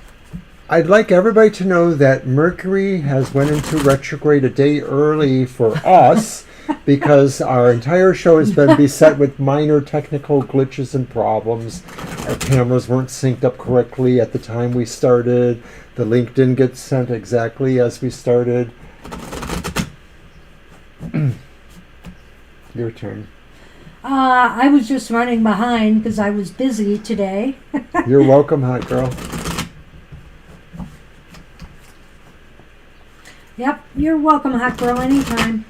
I'd like everybody to know that Mercury has went into retrograde a day early for us because our entire show has been beset with minor technical glitches and problems. Our cameras weren't synced up correctly at the time we started. The link didn't get sent exactly as we started. Your turn. I was just running behind because I was busy today. You're welcome, hot girl. Yep, you're welcome, hot girl, anytime.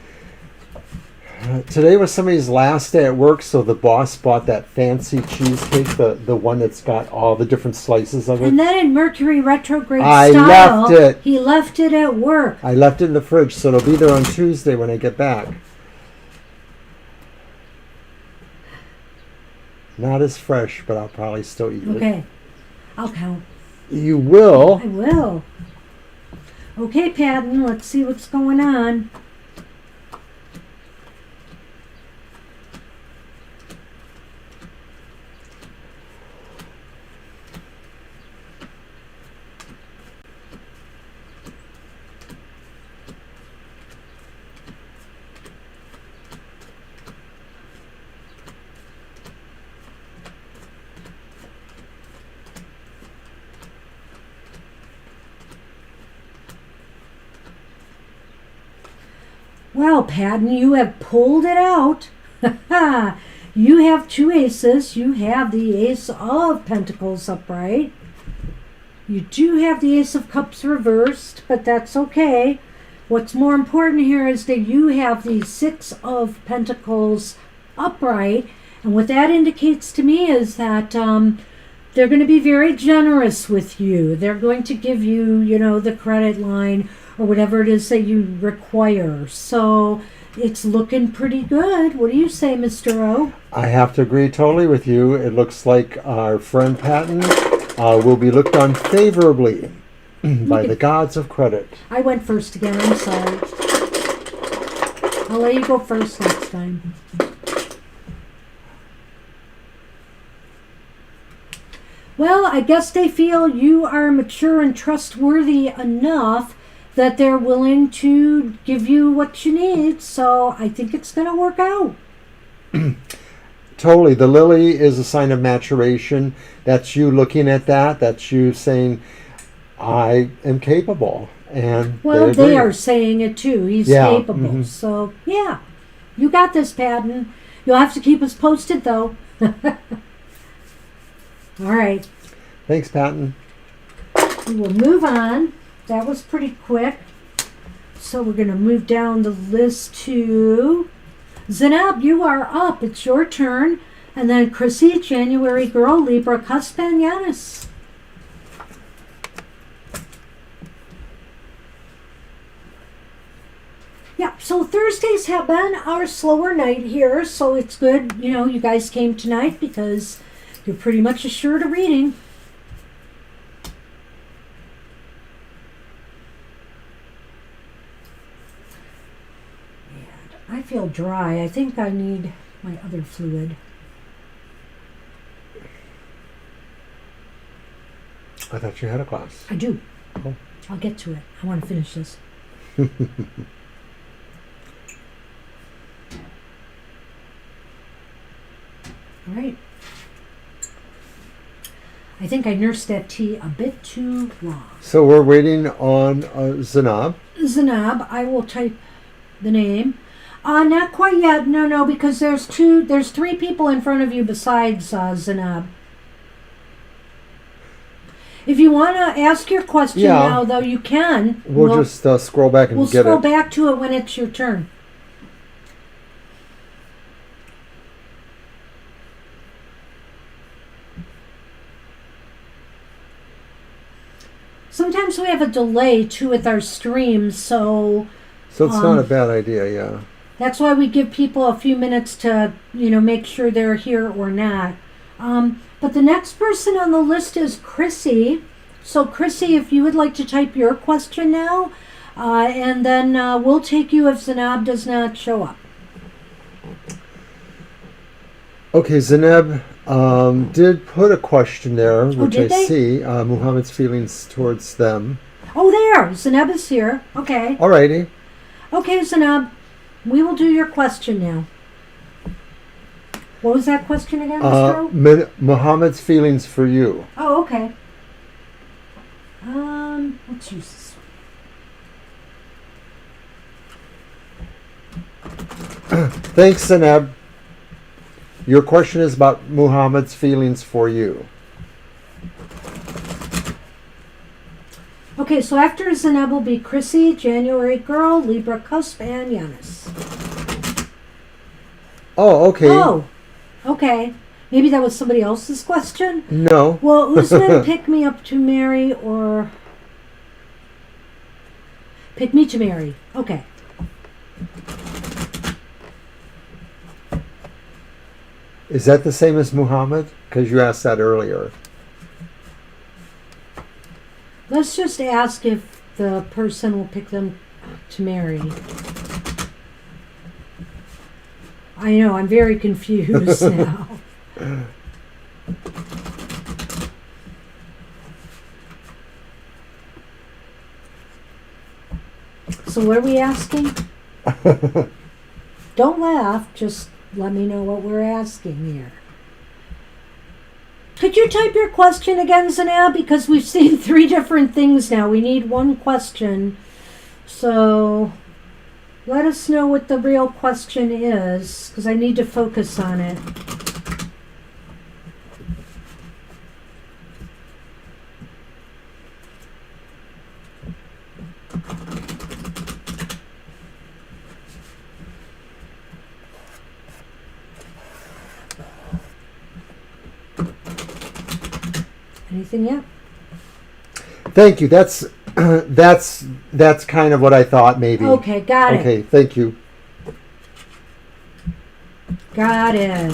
Today was somebody's last day at work, so the boss bought that fancy cheesecake, the one that's got all the different slices of it. And then in Mercury retrograde I style, left it. He left it at work. I left it in the fridge, so it'll be there on Tuesday when I get back. Not as fresh, but I'll probably still eat it. Okay, I'll count. You will? I will. Okay, Patton, let's see what's going on. Well, Patton, you have pulled it out. You have two aces. You have the Ace of Pentacles upright. You do have the Ace of Cups reversed, but that's okay. What's more important here is that you have the Six of Pentacles upright. And what that indicates to me is that they're going to be very generous with you. They're going to give you, the credit line or whatever it is that you require. So it's looking pretty good. What do you say, Mr. O? I have to agree totally with you. It looks like our friend Patton will be looked on favorably by the gods of credit. I went first again. I'm sorry. I'll let you go first next time. Well, I guess they feel you are mature and trustworthy enough that they're willing to give you what you need. So I think it's going to work out. Totally. The lily is a sign of maturation. That's you looking at that. That's you saying, I am capable. And well, they are saying it too. He's capable. Mm-hmm. So, yeah. You got this, Patton. You'll have to keep us posted, though. All right. Thanks, Patton. We will move on. That was pretty quick. So we're going to move down the list to Zainab. You are up. It's your turn. And then Chrissy, January girl, Libra, Cusp, and Yanis. Yeah, so Thursdays have been our slower night here. So it's good, you guys came tonight because you're pretty much assured of reading. And I feel dry. I think I need my other fluid. I thought you had a class. I do. Oh. I'll get to it. I want to finish this. All right. I think I nursed that tea a bit too long. So we're waiting on Zainab. Zainab, I will type the name. Not quite yet. No, because there's three people in front of you besides Zainab. If you want to ask your question now, though, you can. We'll just scroll back and get it. We'll scroll back to it when it's your turn. Sometimes we have a delay too with our streams, so it's not a bad idea, yeah. That's why we give people a few minutes to, make sure they're here or not. But the next person on the list is Chrissy. So Chrissy, if you would like to type your question now, and then we'll take you if Zainab does not show up. Okay, Zainab did put a question there, which I see. Muhammad's feelings towards them. Oh, there! Zainab is here. Okay. Alrighty. Okay, Zainab, we will do your question now. What was that question again, Mr. Muhammad's feelings for you. Oh, okay. Let's use this one. Thanks, Zainab. Your question is about Muhammad's feelings for you. Okay, so after Zainab will be Chrissy, January girl, Libra, Cusp, and Yanis. Oh, okay. Oh, okay. Maybe that was somebody else's question? No. Well, Usman, pick me up to marry or... Pick me to marry. Okay. Is that the same as Muhammad? Because you asked that earlier. Let's just ask if the person will pick them to marry. I know, I'm very confused now. So what are we asking? Don't laugh, just let me know what we're asking here. Could you type your question again, Zainab? Because we've seen 3 different things now. We need one question. So let us know what the real question is, because I need to focus on it. Anything yet? Thank you. That's that's kind of what I thought maybe. Okay, got it. Okay, thank you. Got it.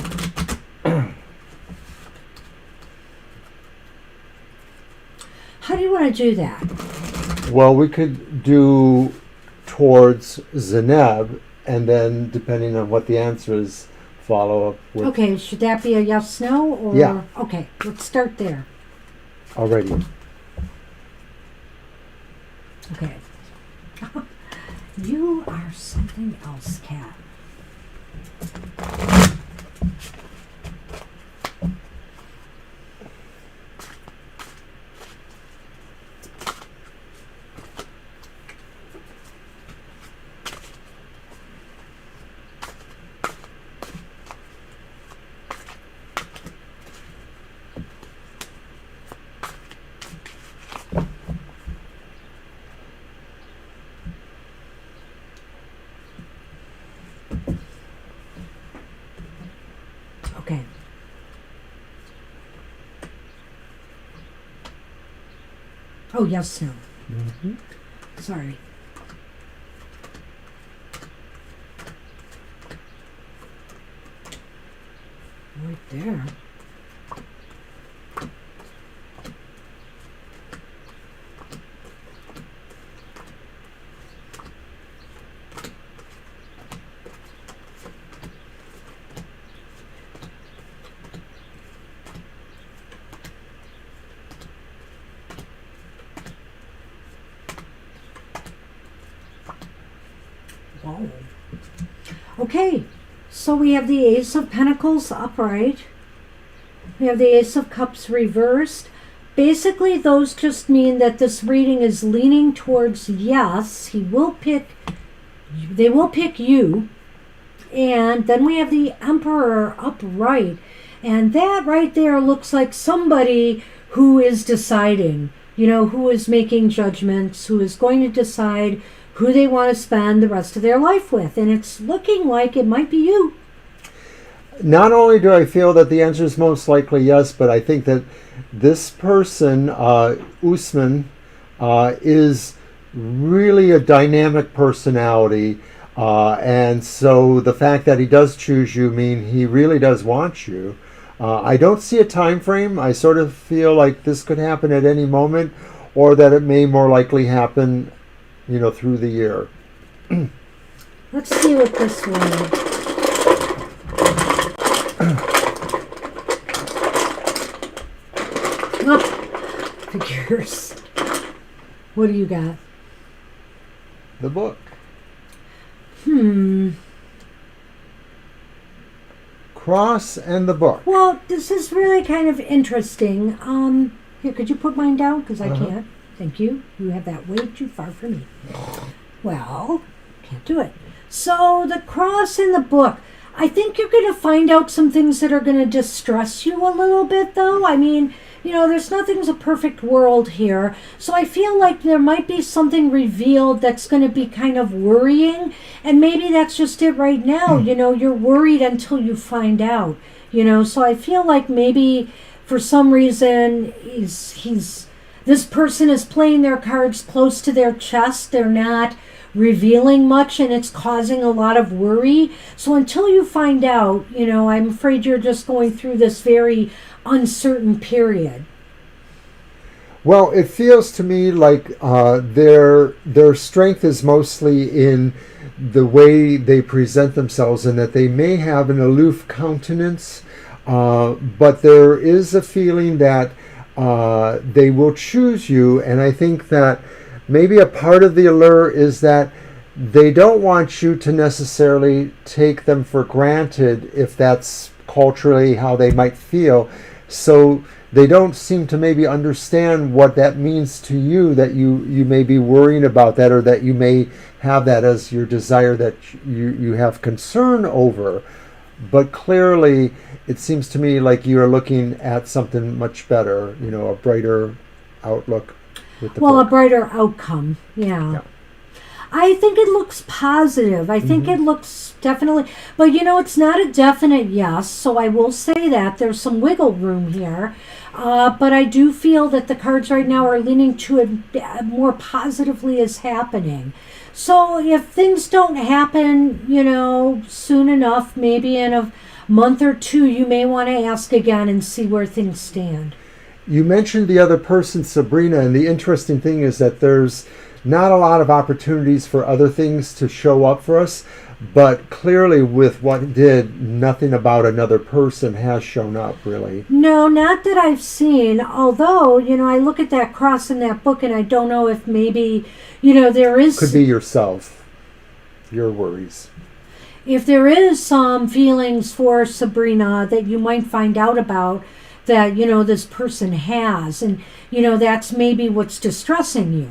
How do you want to do that? Well, we could do towards Zeneb, and then depending on what the answer is, follow up with. Okay, should that be a yes, no, or? Yeah. Okay, let's start there. Already. Okay. You are something else, Cat. Okay. Oh, yes, no. Mm-hmm. Sorry. Right there. Whoa. Okay, so we have the Ace of Pentacles upright. We have the Ace of Cups reversed. Basically, those just mean that this reading is leaning towards yes. They will pick you. And then we have the Emperor upright. And that right there looks like somebody who is deciding, who is making judgments, who is going to decide who they want to spend the rest of their life with. And it's looking like it might be you. Not only do I feel that the answer is most likely yes, but I think that this person, Usman, is really a dynamic personality. And so the fact that he does choose you mean he really does want you. I don't see a time frame. I sort of feel like this could happen at any moment, or that it may more likely happen through the year. Let's see what this one. Figures. What do you got? The book. Cross and the book. Well, this is really kind of interesting. Here, could you put mine down? Because I can't. Thank you. You have that way too far for me. Well, can't do it. So the cross in the book. I think you're going to find out some things that are going to distress you a little bit, though. I mean, there's nothing's a perfect world here. So I feel like there might be something revealed that's going to be kind of worrying. And maybe that's just it right now. You're worried until you find out. So I feel like maybe for some reason this person is playing their cards close to their chest. They're not revealing much, and it's causing a lot of worry. So until you find out, I'm afraid you're just going through this very uncertain period. Well, it feels to me like their strength is mostly in the way they present themselves, and that they may have an aloof countenance, but there is a feeling that they will choose you. And I think that maybe a part of the allure is that they don't want you to necessarily take them for granted, if that's culturally how they might feel. So they don't seem to maybe understand what that means to you, that you may be worrying about that, or that you may have that as your desire that you have concern over. But clearly, it seems to me like you are looking at something much better, a brighter outlook with the Well, book. a brighter outcome, yeah. I think it looks positive. I think it looks definitely, but it's not a definite yes, so I will say that. There's some wiggle room here. But I do feel that the cards right now are leaning to it more positively is happening. So if things don't happen, soon enough, maybe in a month or two, you may want to ask again and see where things stand. You mentioned the other person, Sabrina, and the interesting thing is that there's not a lot of opportunities for other things to show up for us, but clearly with what it did, nothing about another person has shown up, really. No, not that I've seen, although, I look at that cross in that book and I don't know if maybe, there is... Could be yourself, your worries. If there is some feelings for Sabrina that you might find out about that, this person has, and, that's maybe what's distressing you.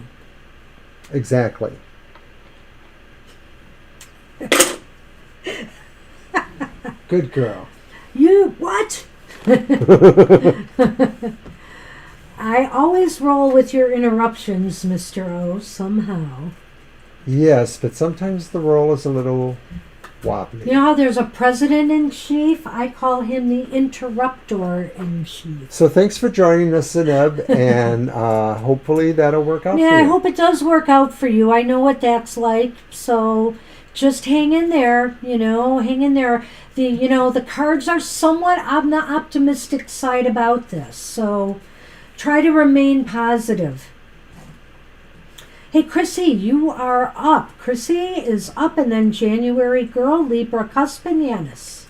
Exactly. Good girl. You, what? I always roll with your interruptions, Mr. O, somehow. Yes, but sometimes the role is a little wobbly. You know how there's a president-in-chief? I call him the interruptor-in-chief. So thanks for joining us, Zeneb, and hopefully that'll work out for you. Yeah, I hope it does work out for you. I know what that's like, so just hang in there, hang in there. The cards are somewhat on the optimistic side about this, so try to remain positive. Hey, Chrissy, you are up. Chrissy is up, and then January girl, Libra Cuspinanis.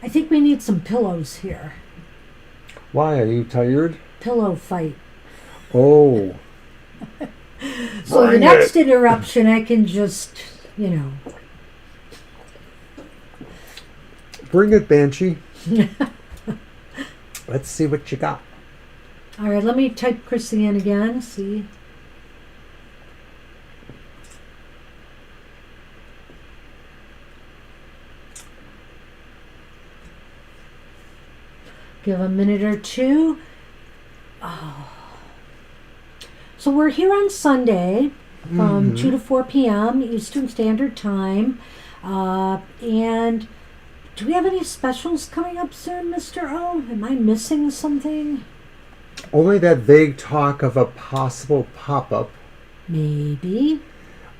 I think we need some pillows here. Why? Are you tired? Pillow fight. Oh. So the next interruption, I can just, Bring it, Banshee. Let's see what you got. All right, let me type Chrissy in again, see. Give a minute or two. Oh. So we're here on Sunday from 2 to 4 p.m. Eastern Standard Time. And do we have any specials coming up soon, Mr. O? Am I missing something? Only that vague talk of a possible pop-up. Maybe.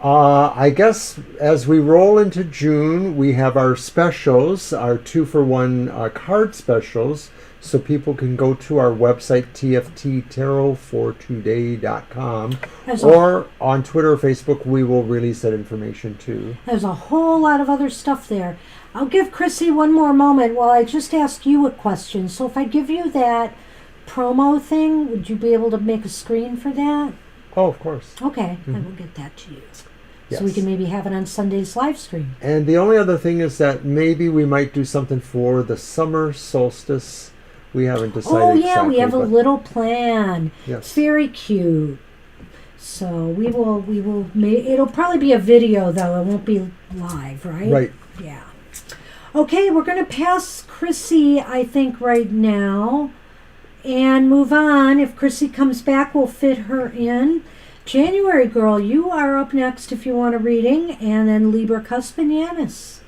I guess as we roll into June, we have our specials, our 2-for-1 card specials. So people can go to our website, tfttarotfortoday.com, or on Twitter or Facebook, we will release that information too. There's a whole lot of other stuff there. I'll give Chrissy one more moment while I just ask you a question. So if I give you that promo thing, would you be able to make a screen for that? Oh, of course. Okay, I will get that to you. Yes. So we can maybe have it on Sunday's live stream. And the only other thing is that maybe we might do something for the summer solstice. We haven't decided exactly. Oh, yeah, we have a little plan. Yes. It's very cute. So we will, it'll probably be a video, though. It won't be live, right? Right. Yeah. Okay, we're going to pass Chrissy, I think, right now, and move on. If Chrissy comes back, we'll fit her in. January girl, you are up next if you want a reading, and then Libra Cuspinanis.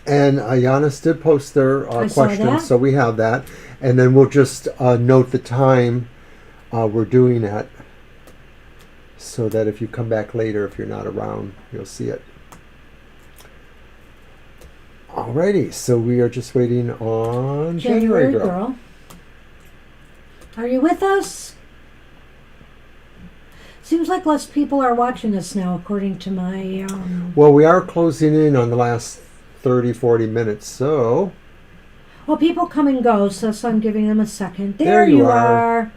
And Giannis did post their question, that. so we have that. And then we'll just note the time we're doing it, so that if you come back later, if you're not around, you'll see it. Alrighty, so we are just waiting on January girl. Are you with us? Seems like less people are watching us now, according to my... Well, we are closing in on the last 30, 40 minutes, so... Well, people come and go, so I'm giving them a second. There you are. are.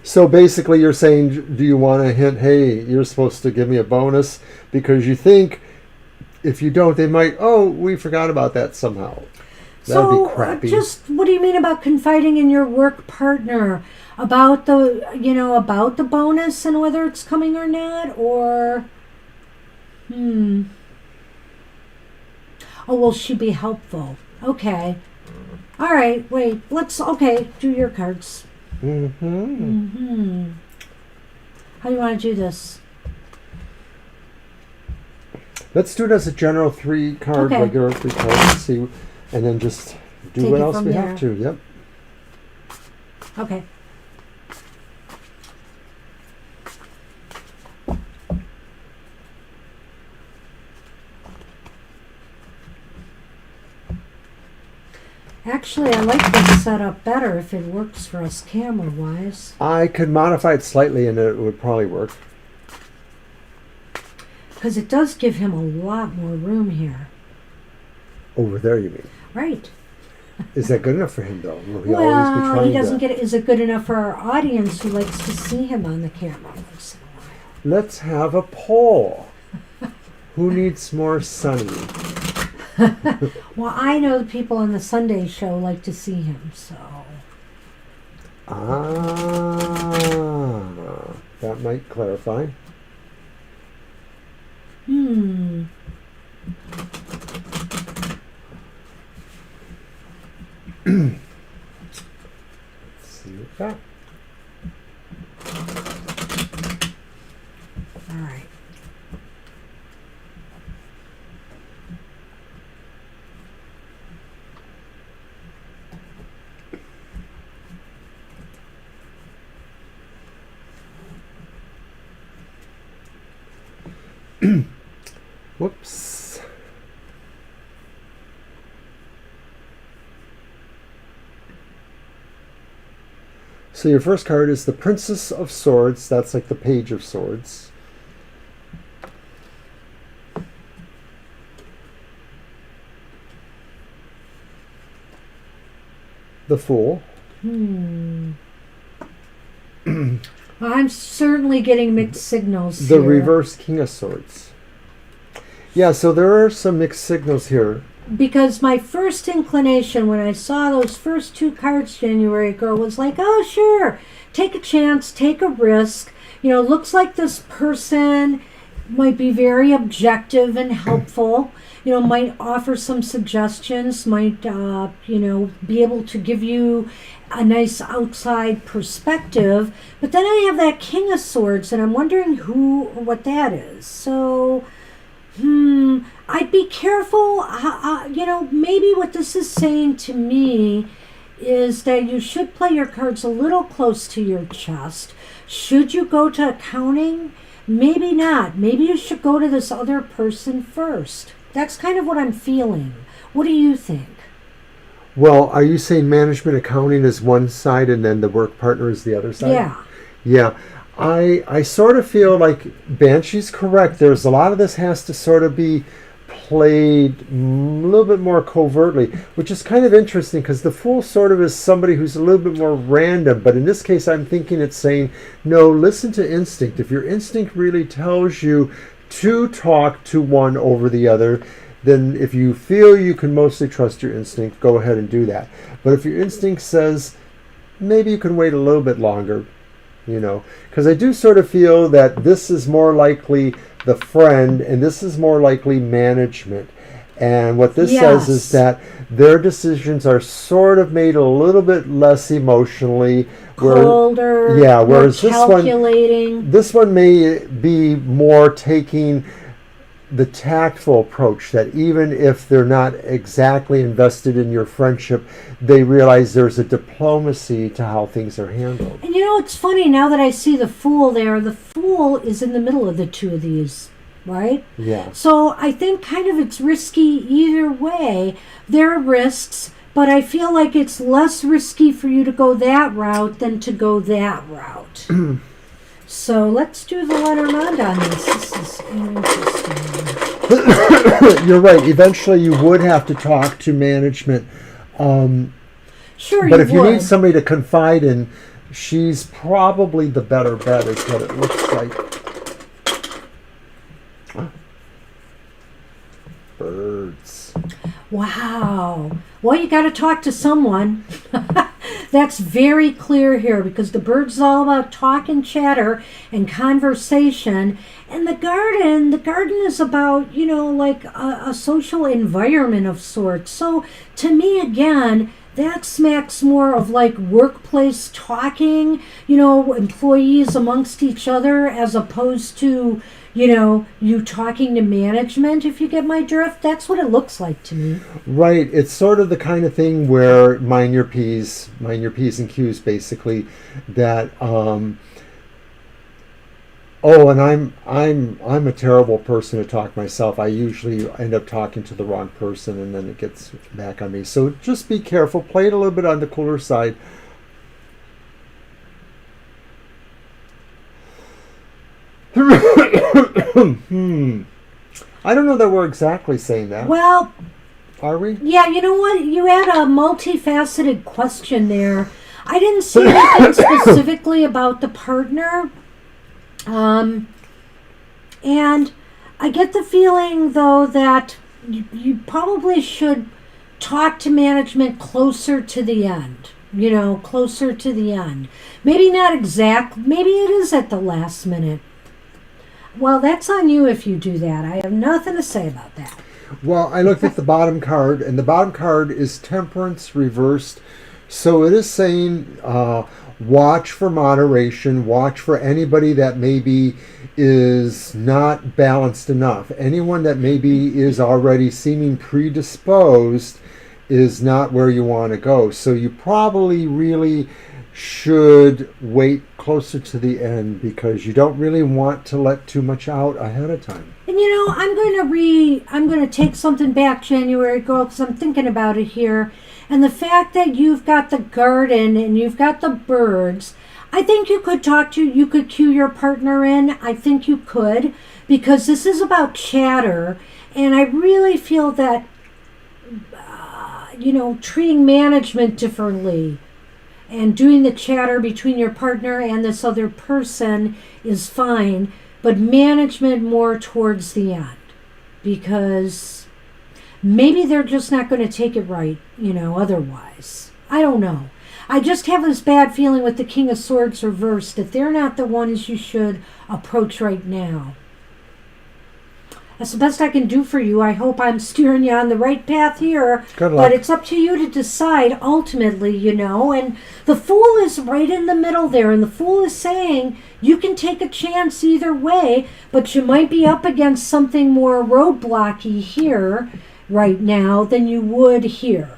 So basically you're saying, do you want to hint, hey, you're supposed to give me a bonus? Because you think if you don't, they might, oh, we forgot about that somehow. That'd be crappy. Just what do you mean about confiding in your work partner? About about the bonus and whether it's coming or not? Or, Oh, will she be helpful? Okay. All right, wait, do your cards. Mm-hmm. How do you want to do this? Let's do it as a general 3-card, regular 3 cards, see, and then just do Take what it else from we there. have to. Yep. Okay. Actually, I like this setup better if it works for us camera-wise. I could modify it slightly and it would probably work. Because it does give him a lot more room here. Over there, you mean? Right. Is that good enough for him, though? Will he always be trying he doesn't to... get it. Is it good enough for our audience who likes to see him on the camera once in a while? Let's have a poll. Who needs more Sunny? Well, I know the people on the Sunday show like to see him, so... That might clarify. Let's see what that. All right. Whoops. So your first card is the Princess of Swords. That's like the Page of Swords. The Fool. I'm certainly getting mixed signals The here. reverse King of Swords. Yeah, so there are some mixed signals here. Because my first inclination when I saw those first 2 cards, January Girl, was like, oh, sure, take a chance, take a risk. Looks like this person might be very objective and helpful. Might offer some suggestions, might, be able to give you a nice outside perspective. But then I have that King of Swords, and I'm wondering who or what that is. So... I'd be careful. Maybe what this is saying to me is that you should play your cards a little close to your chest. Should you go to accounting? Maybe not. Maybe you should go to this other person first. That's kind of what I'm feeling. What do you think? Well, are you saying management accounting is one side and then the work partner is the other side? Yeah. Yeah. I sort of feel like Banshee's correct. There's a lot of this has to sort of be played a little bit more covertly, which is kind of interesting because the Fool sort of is somebody who's a little bit more random. But in this case, I'm thinking it's saying, no, listen to instinct. If your instinct really tells you to talk to one over the other, then if you feel you can mostly trust your instinct, go ahead and do that. But if your instinct says maybe you can wait a little bit longer, because I do sort of feel that this is more likely the friend and this is more likely management. And what this says is that their decisions are sort of made a little bit less emotionally colder, whereas calculating. This one may be more taking the tactful approach, that even if they're not exactly invested in your friendship, they realize there's a diplomacy to how things are handled. And it's funny, now that I see the Fool there, the Fool is in the middle of the 2 of these, right? Yeah. So I think kind of it's risky either way. There are risks, but I feel like it's less risky for you to go that route than to go that route. So let's do the Lenormand on this. This is interesting. You're right. Eventually, you would have to talk to management. Sure, but you if you would. need somebody to confide in, she's probably the better bet, is what it looks like. Birds. Wow. Well, you got to talk to someone. That's very clear here because the bird's is all about talk and chatter and conversation. And the garden is about, like a social environment of sorts. So to me, again, that smacks more of like workplace talking, employees amongst each other as opposed to, you talking to management, if you get my drift. That's what it looks like to me. Right. It's sort of the kind of thing where mind your P's and Q's, basically, that and I'm a terrible person to talk myself. I usually end up talking to the wrong person and then it gets back on me. So just be careful. Play it a little bit on the cooler side. I don't know that we're exactly saying that. Well, are we? Yeah, you know what? You had a multifaceted question there. I didn't see anything specifically about the partner. And I get the feeling, though, that you probably should talk to management closer to the end. Closer to the end. Maybe not exact. Maybe it is at the last minute. Well, that's on you if you do that. I have nothing to say about that. Well, I looked at the bottom card, and the bottom card is Temperance reversed. So it is saying watch for moderation, watch for anybody that maybe is not balanced enough. Anyone that maybe is already seeming predisposed is not where you want to go. So you probably really should wait closer to the end because you don't really want to let too much out ahead of time. And I'm going to take something back, January Girl, because I'm thinking about it here. And the fact that you've got the garden and you've got the birds, I think you could you could cue your partner in. I think you could, because this is about chatter. And I really feel that, treating management differently and doing the chatter between your partner and this other person is fine, but management more towards the end, because maybe they're just not going to take it right, otherwise. I don't know. I just have this bad feeling with the King of Swords reversed that they're not the ones you should approach right now. That's the best I can do for you. I hope I'm steering you on the right path here. Good luck. But it's up to you to decide ultimately, And the Fool is right in the middle there. And the Fool is saying you can take a chance either way, but you might be up against something more roadblocky here right now than you would here.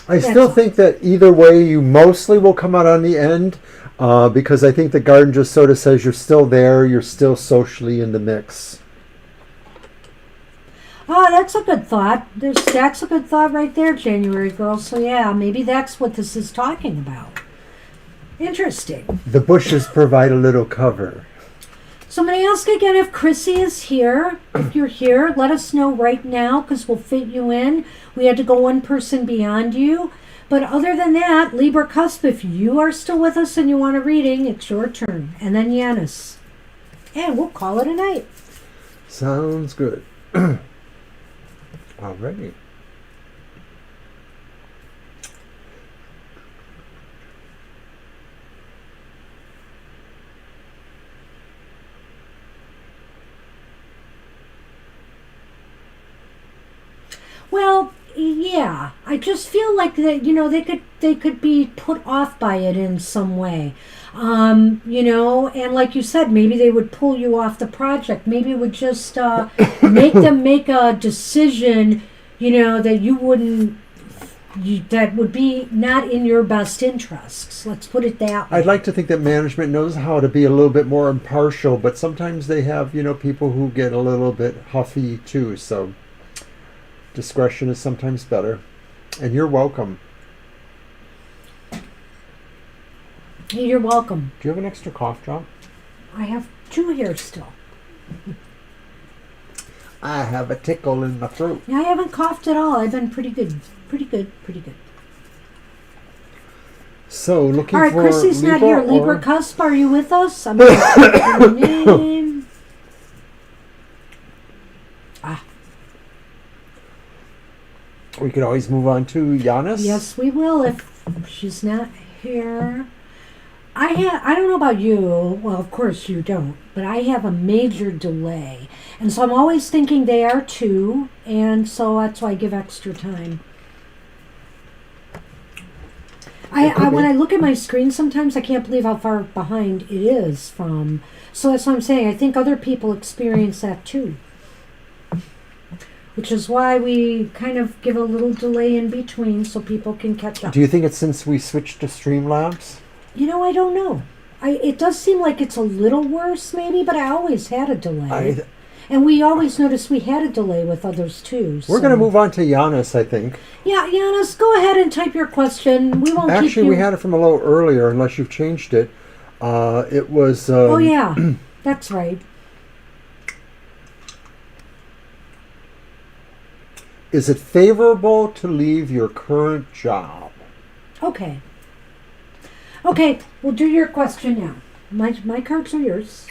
I still think that either way you mostly will come out on the end because I think the garden just sort of says you're still there, you're still socially in the mix. Oh, that's a good thought. That's a good thought right there, January Girl. So yeah, maybe that's what this is talking about. Interesting. The bushes provide a little cover. So I'm going to ask again if Chrissy is here. If you're here, let us know right now because we'll fit you in. We had to go one person beyond you. But other than that, Libra Cusp, if you are still with us and you want a reading, it's your turn. And then Yanis. And we'll call it a night. Sounds good. Alrighty. Well, yeah. I just feel like that, they could be put off by it in some way. And like you said, maybe they would pull you off the project. Maybe it would just make them make a decision, that you wouldn't, that would be not in your best interests. Let's put it that way. I'd like to think that management knows how to be a little bit more impartial, but sometimes they have, people who get a little bit huffy too. So discretion is sometimes better. And you're welcome. You're welcome. Do you have an extra cough drop? I have 2 here still. I have a tickle in my throat. Yeah, I haven't coughed at all. I've been pretty good. Pretty good. So, looking all right, for Chrissy's Libra not here. or- Libra Cusp, are you with us? I'm going to type your name. We could always move on to Giannis. Yes, we will if she's not here. I don't know about you. Well, of course you don't. But I have a major delay. And so I'm always thinking they are too. And so that's why I give extra time. When I look at my screen, sometimes I can't believe how far behind it is from. So that's what I'm saying. I think other people experience that too. Which is why we kind of give a little delay in between so people can catch up. Do you think it's since we switched to Streamlabs? I don't know. It does seem like it's a little worse maybe, but I always had a delay. And we always noticed we had a delay with others too. We're going to move on to Giannis, I think. Yeah, Giannis, go ahead and type your question. We won't keep you... Actually, we had it from a little earlier, unless you've changed it. It was... oh, yeah. That's right. Is it favorable to leave your current job? Okay. Okay, we'll do your question now. My cards are yours.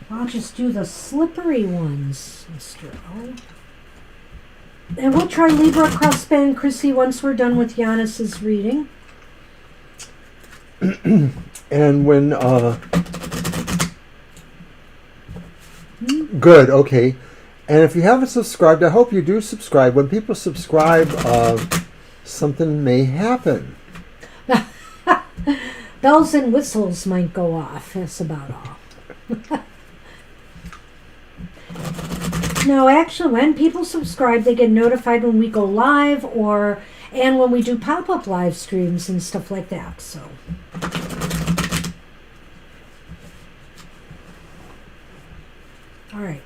I'll just do the slippery ones, Mr. O. And we'll try Libra, Cusp, and Chrissy once we're done with Giannis's reading. And when... Good, okay. And if you haven't subscribed, I hope you do subscribe. When people subscribe, something may happen. Bells and whistles might go off. That's about all. No, actually, when people subscribe, they get notified when we go live and when we do pop-up live streams and stuff like that. So... all right.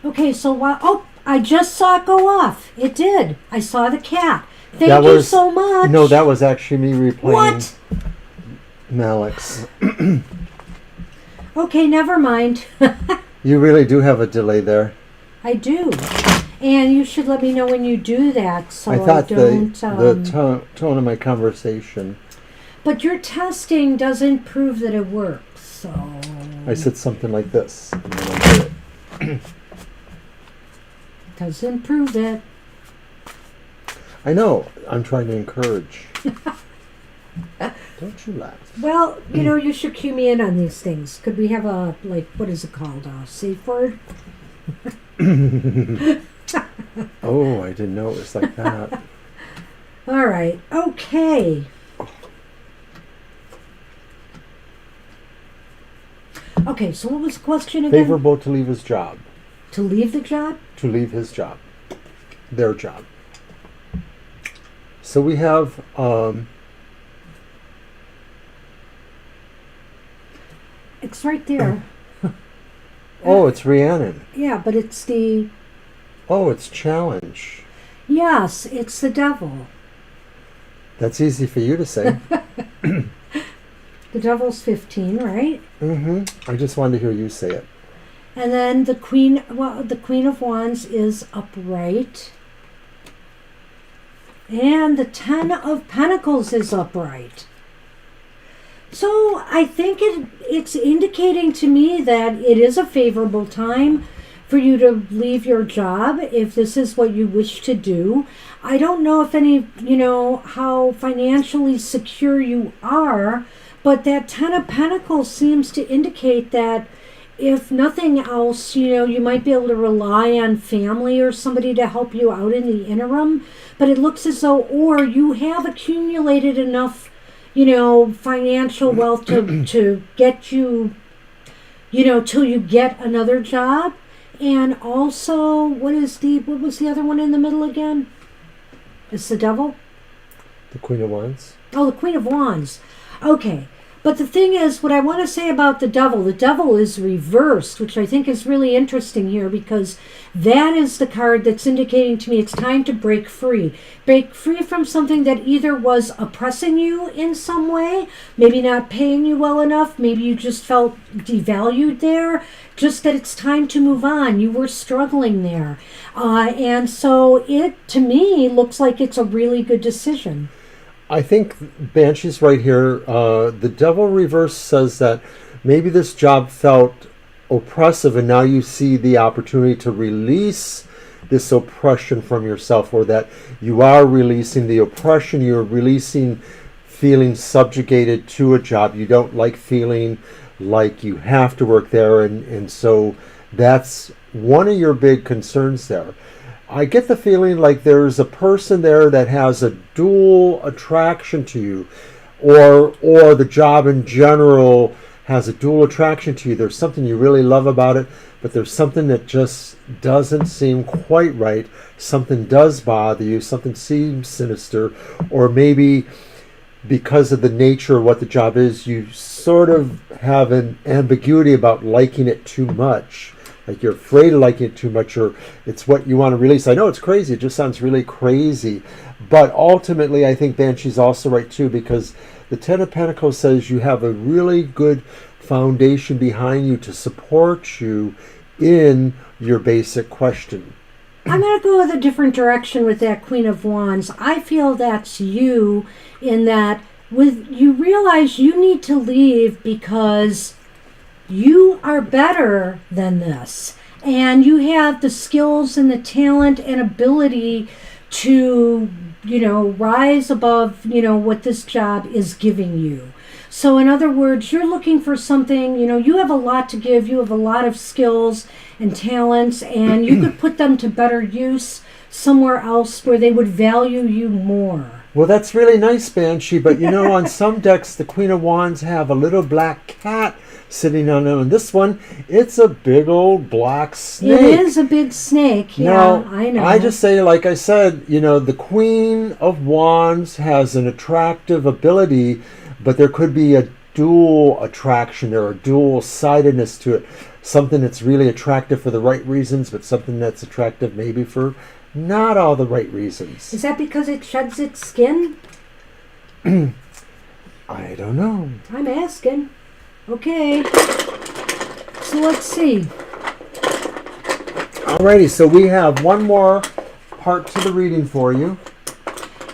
Okay, so oh, I just saw it go off. It did. I saw the cat. Thank you so much. No, that was actually me replaying what? Malix. Okay, never mind. You really do have a delay there. I do. And you should let me know when you do that, so I thought don't... the tone of my conversation. But your testing doesn't prove that it works, so... I said something like this. And then I did it. Doesn't prove it. I know. I'm trying to encourage. Don't you laugh. Well, you should cue me in on these things. Could we have a, what is it called? A safe word? Oh, I didn't know it was like that. All right. Okay. Okay, so what was the question again? Favorable to leave his job. To leave the job? To leave his job. Their job. So we have... it's right there. Oh, it's Rhiannon. Yeah, but it's the... Oh, it's challenge. Yes, it's the devil. That's easy for you to say. The devil's 15, right? Mm-hmm. I just wanted to hear you say it. And then the Queen of Wands is upright. And the Ten of Pentacles is upright. So I think it's indicating to me that it is a favorable time for you to leave your job if this is what you wish to do. I don't know if how financially secure you are, but that Ten of Pentacles seems to indicate that if nothing else, you might be able to rely on family or somebody to help you out in the interim. But it looks as though, or you have accumulated enough financial wealth to get you, till you get another job. And also, what was the other one in the middle again? It's the devil? The Queen of Wands. Oh, the Queen of Wands. Okay. But the thing is, what I want to say about the devil is reversed, which I think is really interesting here, because that is the card that's indicating to me it's time to break free. Break free from something that either was oppressing you in some way, maybe not paying you well enough, maybe you just felt devalued there, just that it's time to move on. You were struggling there. And so it, to me, looks like it's a really good decision. I think Banshee's right here. The devil reverse says that maybe this job felt oppressive, and now you see the opportunity to release this oppression from yourself, or that you are releasing the oppression. You're releasing feeling subjugated to a job. You don't like feeling like you have to work there, and so that's one of your big concerns there. I get the feeling like there's a person there that has a dual attraction to you, or the job in general has a dual attraction to you. There's something you really love about it, but there's something that just doesn't seem quite right. Something does bother you, something seems sinister, or maybe because of the nature of what the job is, you sort of have an ambiguity about liking it too much. Like you're afraid of liking it too much, or it's what you want to release. I know it's crazy. It just sounds really crazy. But ultimately, I think Banshee's also right too, because the Ten of Pentacles says you have a really good foundation behind you to support you in your basic question. I'm going to go with a different direction with that Queen of Wands. I feel that's you, in that you realize you need to leave because you are better than this, and you have the skills and the talent and ability to, rise above, what this job is giving you. So in other words, you're looking for something, you have a lot to give, you have a lot of skills and talents, and you could put them to better use somewhere else where they would value you more. Well, that's really nice, Banshee, but on some decks, the Queen of Wands have a little black cat sitting on them. And this one, it's a big old black snake. It is a big snake, yeah, now, I know. I just say, like I said, the Queen of Wands has an attractive ability, but there could be a dual attraction or a dual-sidedness to it. Something that's really attractive for the right reasons, but something that's attractive maybe for not all the right reasons. Is that because it sheds its skin? I don't know. I'm asking. Okay. So let's see. Alrighty, so we have one more part to the reading for you.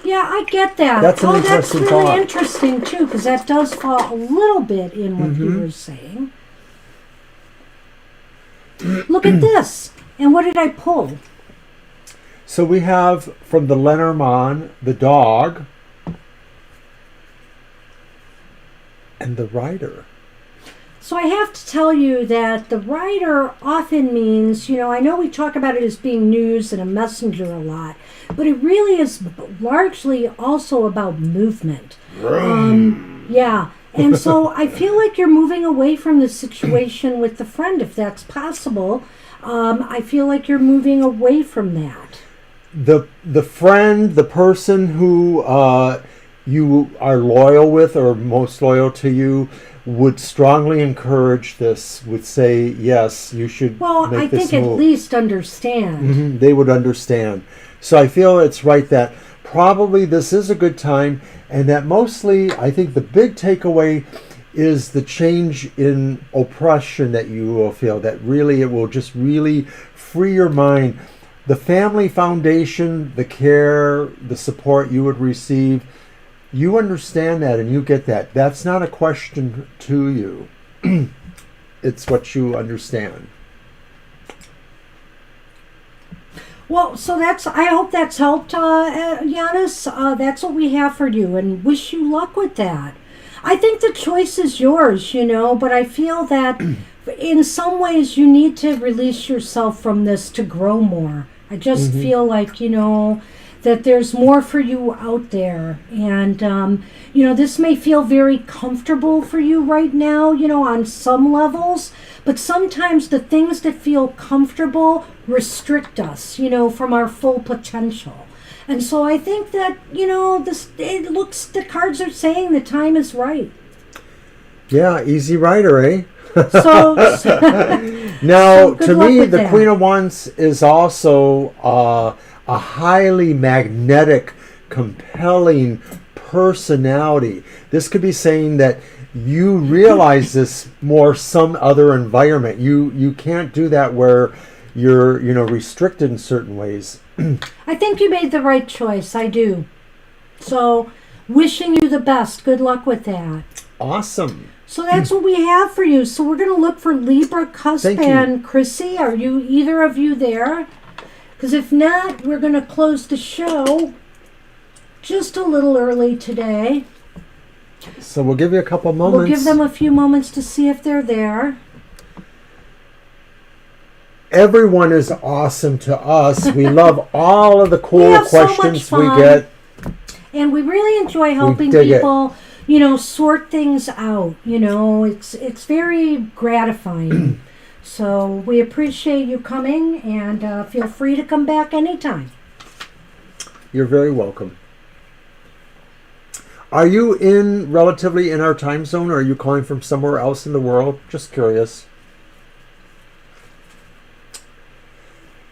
Yeah, I get that. That's an interesting that's really thought. interesting too, because that does fall a little bit in what you were saying. Look at this. And what did I pull? So we have from the Lenormand, the dog, and the rider. So I have to tell you that the rider often means, I know we talk about it as being news and a messenger a lot, but it really is largely also about movement. Yeah. And so I feel like you're moving away from the situation with the friend, if that's possible. I feel like you're moving away from that. The friend, the person who you are loyal with or most loyal to you, would strongly encourage this, would say, yes, you should make this move. At least understand. They would understand. So I feel it's right that probably this is a good time, and that mostly, I think the big takeaway is the change in oppression that you will feel, that really it will just really free your mind. The family foundation, the care, the support you would receive, you understand that and you get that. That's not a question to you. It's what you understand. Well, so I hope that's helped, Giannis. That's what we have for you, and wish you luck with that. I think the choice is yours, but I feel that in some ways you need to release yourself from this to grow more. I just feel like, that there's more for you out there. And, this may feel very comfortable for you right now, on some levels. But sometimes the things that feel comfortable restrict us, from our full potential. And so I think that, the cards are saying the time is right. Yeah, easy rider, eh? So, Now, good to luck me, with the that. Queen of Wands is also a highly magnetic, compelling personality. This could be saying that you realize this more some other environment. You can't do that where you're restricted in certain ways. I think you made the right choice. I do. So, wishing you the best. Good luck with that. Awesome. So that's what we have for you. So we're going to look for Libra, Cusp, Thank you. and Chrissy. Are you either of you there? Because if not, we're going to close the show just a little early today. So we'll give you a couple moments. We'll give them a few moments to see if they're there. Everyone is awesome to us. We love all of the We cool have so much questions we fun. get. And we really enjoy helping dig it. people, sort things out. It's very gratifying. So we appreciate you coming, and feel free to come back anytime. You're very welcome. Are you relatively in our time zone, or are you calling from somewhere else in the world? Just curious.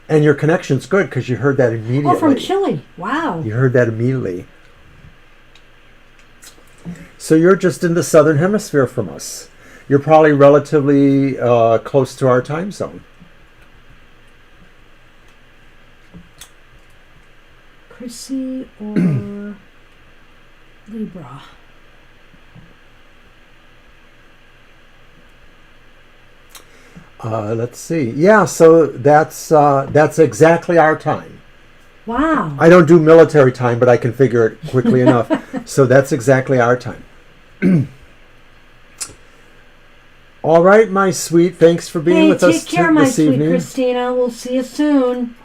And your connection's good because you heard that immediately. Oh, from Chile. Wow. You heard that immediately. So you're just in the southern hemisphere from us. You're probably relatively close to our time zone. Chrissy or Libra? Let's see. Yeah, so that's exactly our time. Wow. I don't do military time, but I can figure it quickly enough. So that's exactly our time. All right, my sweet. Thanks for being with us take care, my this sweet evening. Christina. We'll see you soon.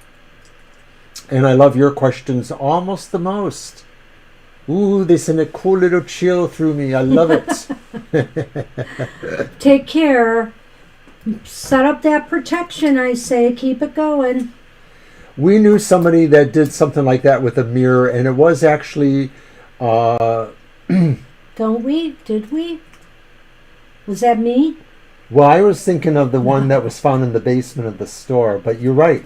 And I love your questions almost the most. Ooh, they send a cool little chill through me. I love it. Take care. Set up that protection, I say. Keep it going. We knew somebody that did something like that with a mirror, and it was actually... Don't we? Did we? Was that me? Well, I was thinking of the one that was found in the basement of the store, but you're right.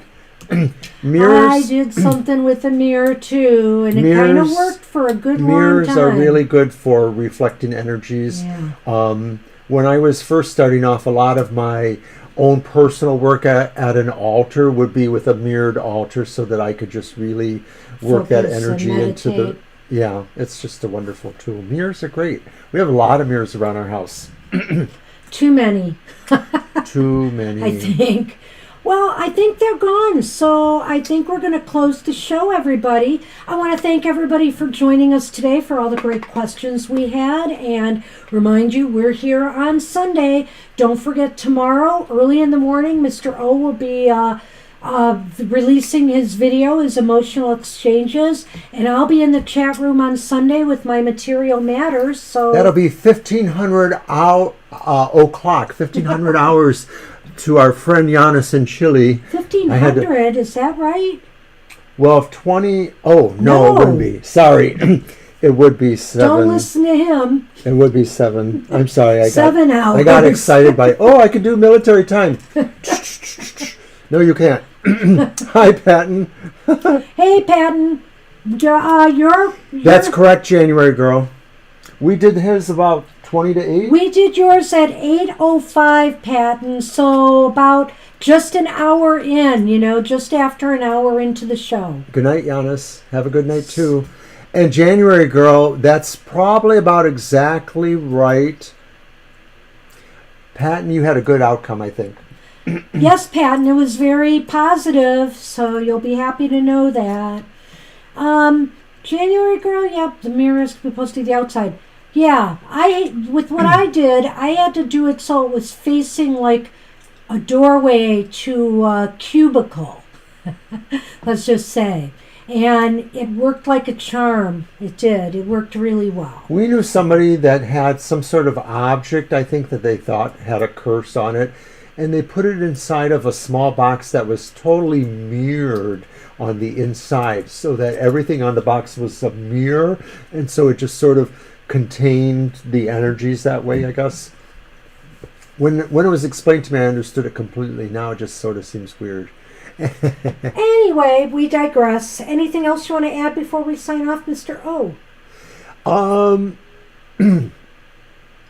Mirrors. I did something with a mirror too, and it kind of worked for a good long time. Mirrors are really good for reflecting energies. Yeah. When I was first starting off, a lot of my own personal work at an altar would be with a mirrored altar, so that I could just really work that Focus and energy into the... meditate. Yeah, it's just a wonderful tool. Mirrors are great. We have a lot of mirrors around our house. Too many. Too many. I think. Well, I think they're gone. So I think we're going to close the show, everybody. I want to thank everybody for joining us today, for all the great questions we had, and remind you we're here on Sunday. Don't forget, tomorrow, early in the morning, Mr. O will be releasing his video, his emotional exchanges, and I'll be in the chat room on Sunday with my material matters. So that'll be 1500 o'clock, 1500 hours to our friend Giannis in Chile. 1500, is that right? Well, if 20... Oh, no, it wouldn't be. Sorry. It would be 7. Don't listen to him. It would be 7. I'm sorry. 7 hours. I got excited by... Oh, I can do military time. No, you can't. Hi, Patton. Hey, Patton. You're... That's correct, January girl. We did his about 20 to 8. We did yours at 8:05, Patton. So about just an hour in, just after an hour into the show. Good night, Giannis. Have a good night, too. And January girl, that's probably about exactly right. Patton, you had a good outcome, I think. Yes, Patton, it was very positive, so you'll be happy to know that. January girl, yep, the mirrors can be posted to the outside. Yeah, with what I did, I had to do it so it was facing like a doorway to a cubicle, let's just say. And it worked like a charm. It did. It worked really well. We knew somebody that had some sort of object, I think, that they thought had a curse on it, and they put it inside of a small box that was totally mirrored on the inside, so that everything on the box was a mirror, and so it just sort of contained the energies that way, I guess. When it was explained to me, I understood it completely. Now it just sort of seems weird. Anyway, we digress. Anything else you want to add before we sign off, Mr. O?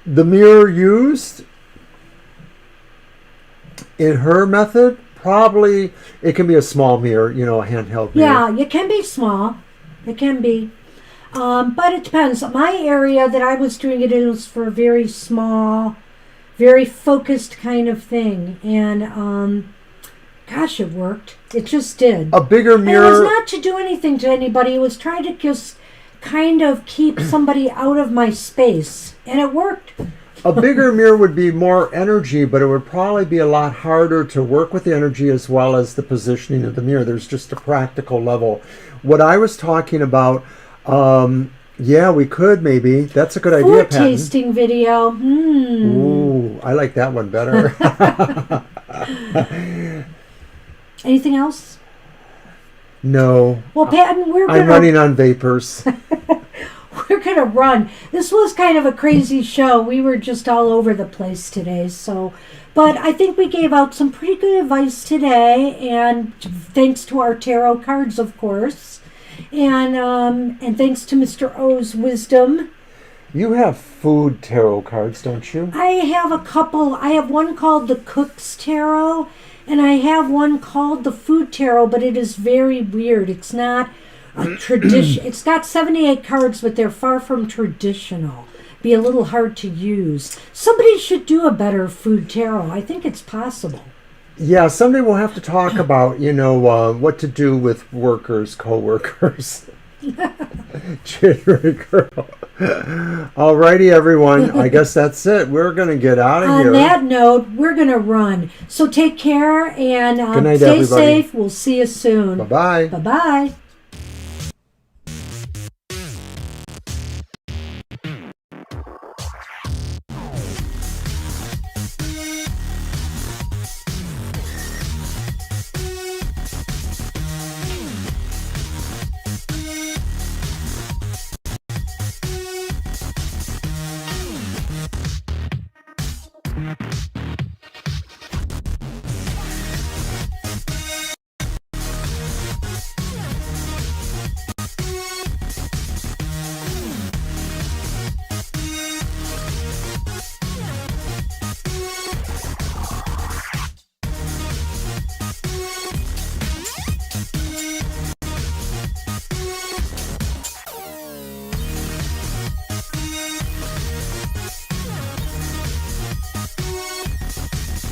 The mirror used in her method, probably it can be a small mirror, a handheld mirror. Yeah, it can be small. It can be. But it depends. My area that I was doing it in was for a very small, very focused kind of thing. And, gosh, it worked. It just did. A bigger mirror. And it was not to do anything to anybody. It was trying to just kind of keep somebody out of my space. And it worked. A bigger mirror would be more energy, but it would probably be a lot harder to work with the energy as well as the positioning of the mirror. There's just a practical level. What I was talking about, yeah, we could maybe. That's a good idea, Food tasting video. Ooh, I like that one better. Anything else? No. Well, Patton, I'm running on vapors. We're going to run. This was kind of a crazy show. We were just all over the place today. But I think we gave out some pretty good advice today, and thanks to our tarot cards, of course, and thanks to Mr. O's wisdom. You have food tarot cards, don't you? I have a couple. I have one called the Cook's Tarot, and I have one called the Food Tarot, but it is very weird. It's not a tradition. It's got 78 cards, but they're far from traditional. Be a little hard to use. Somebody should do a better food tarot. I think it's possible. Yeah, someday we'll have to talk about, what to do with workers, co-workers. Jittery girl. Alrighty, everyone. I guess that's it. We're going to get out of here. On that note, we're going to run. So take care and Good night, stay everybody. safe. We'll see you soon. Bye-bye. Bye-bye.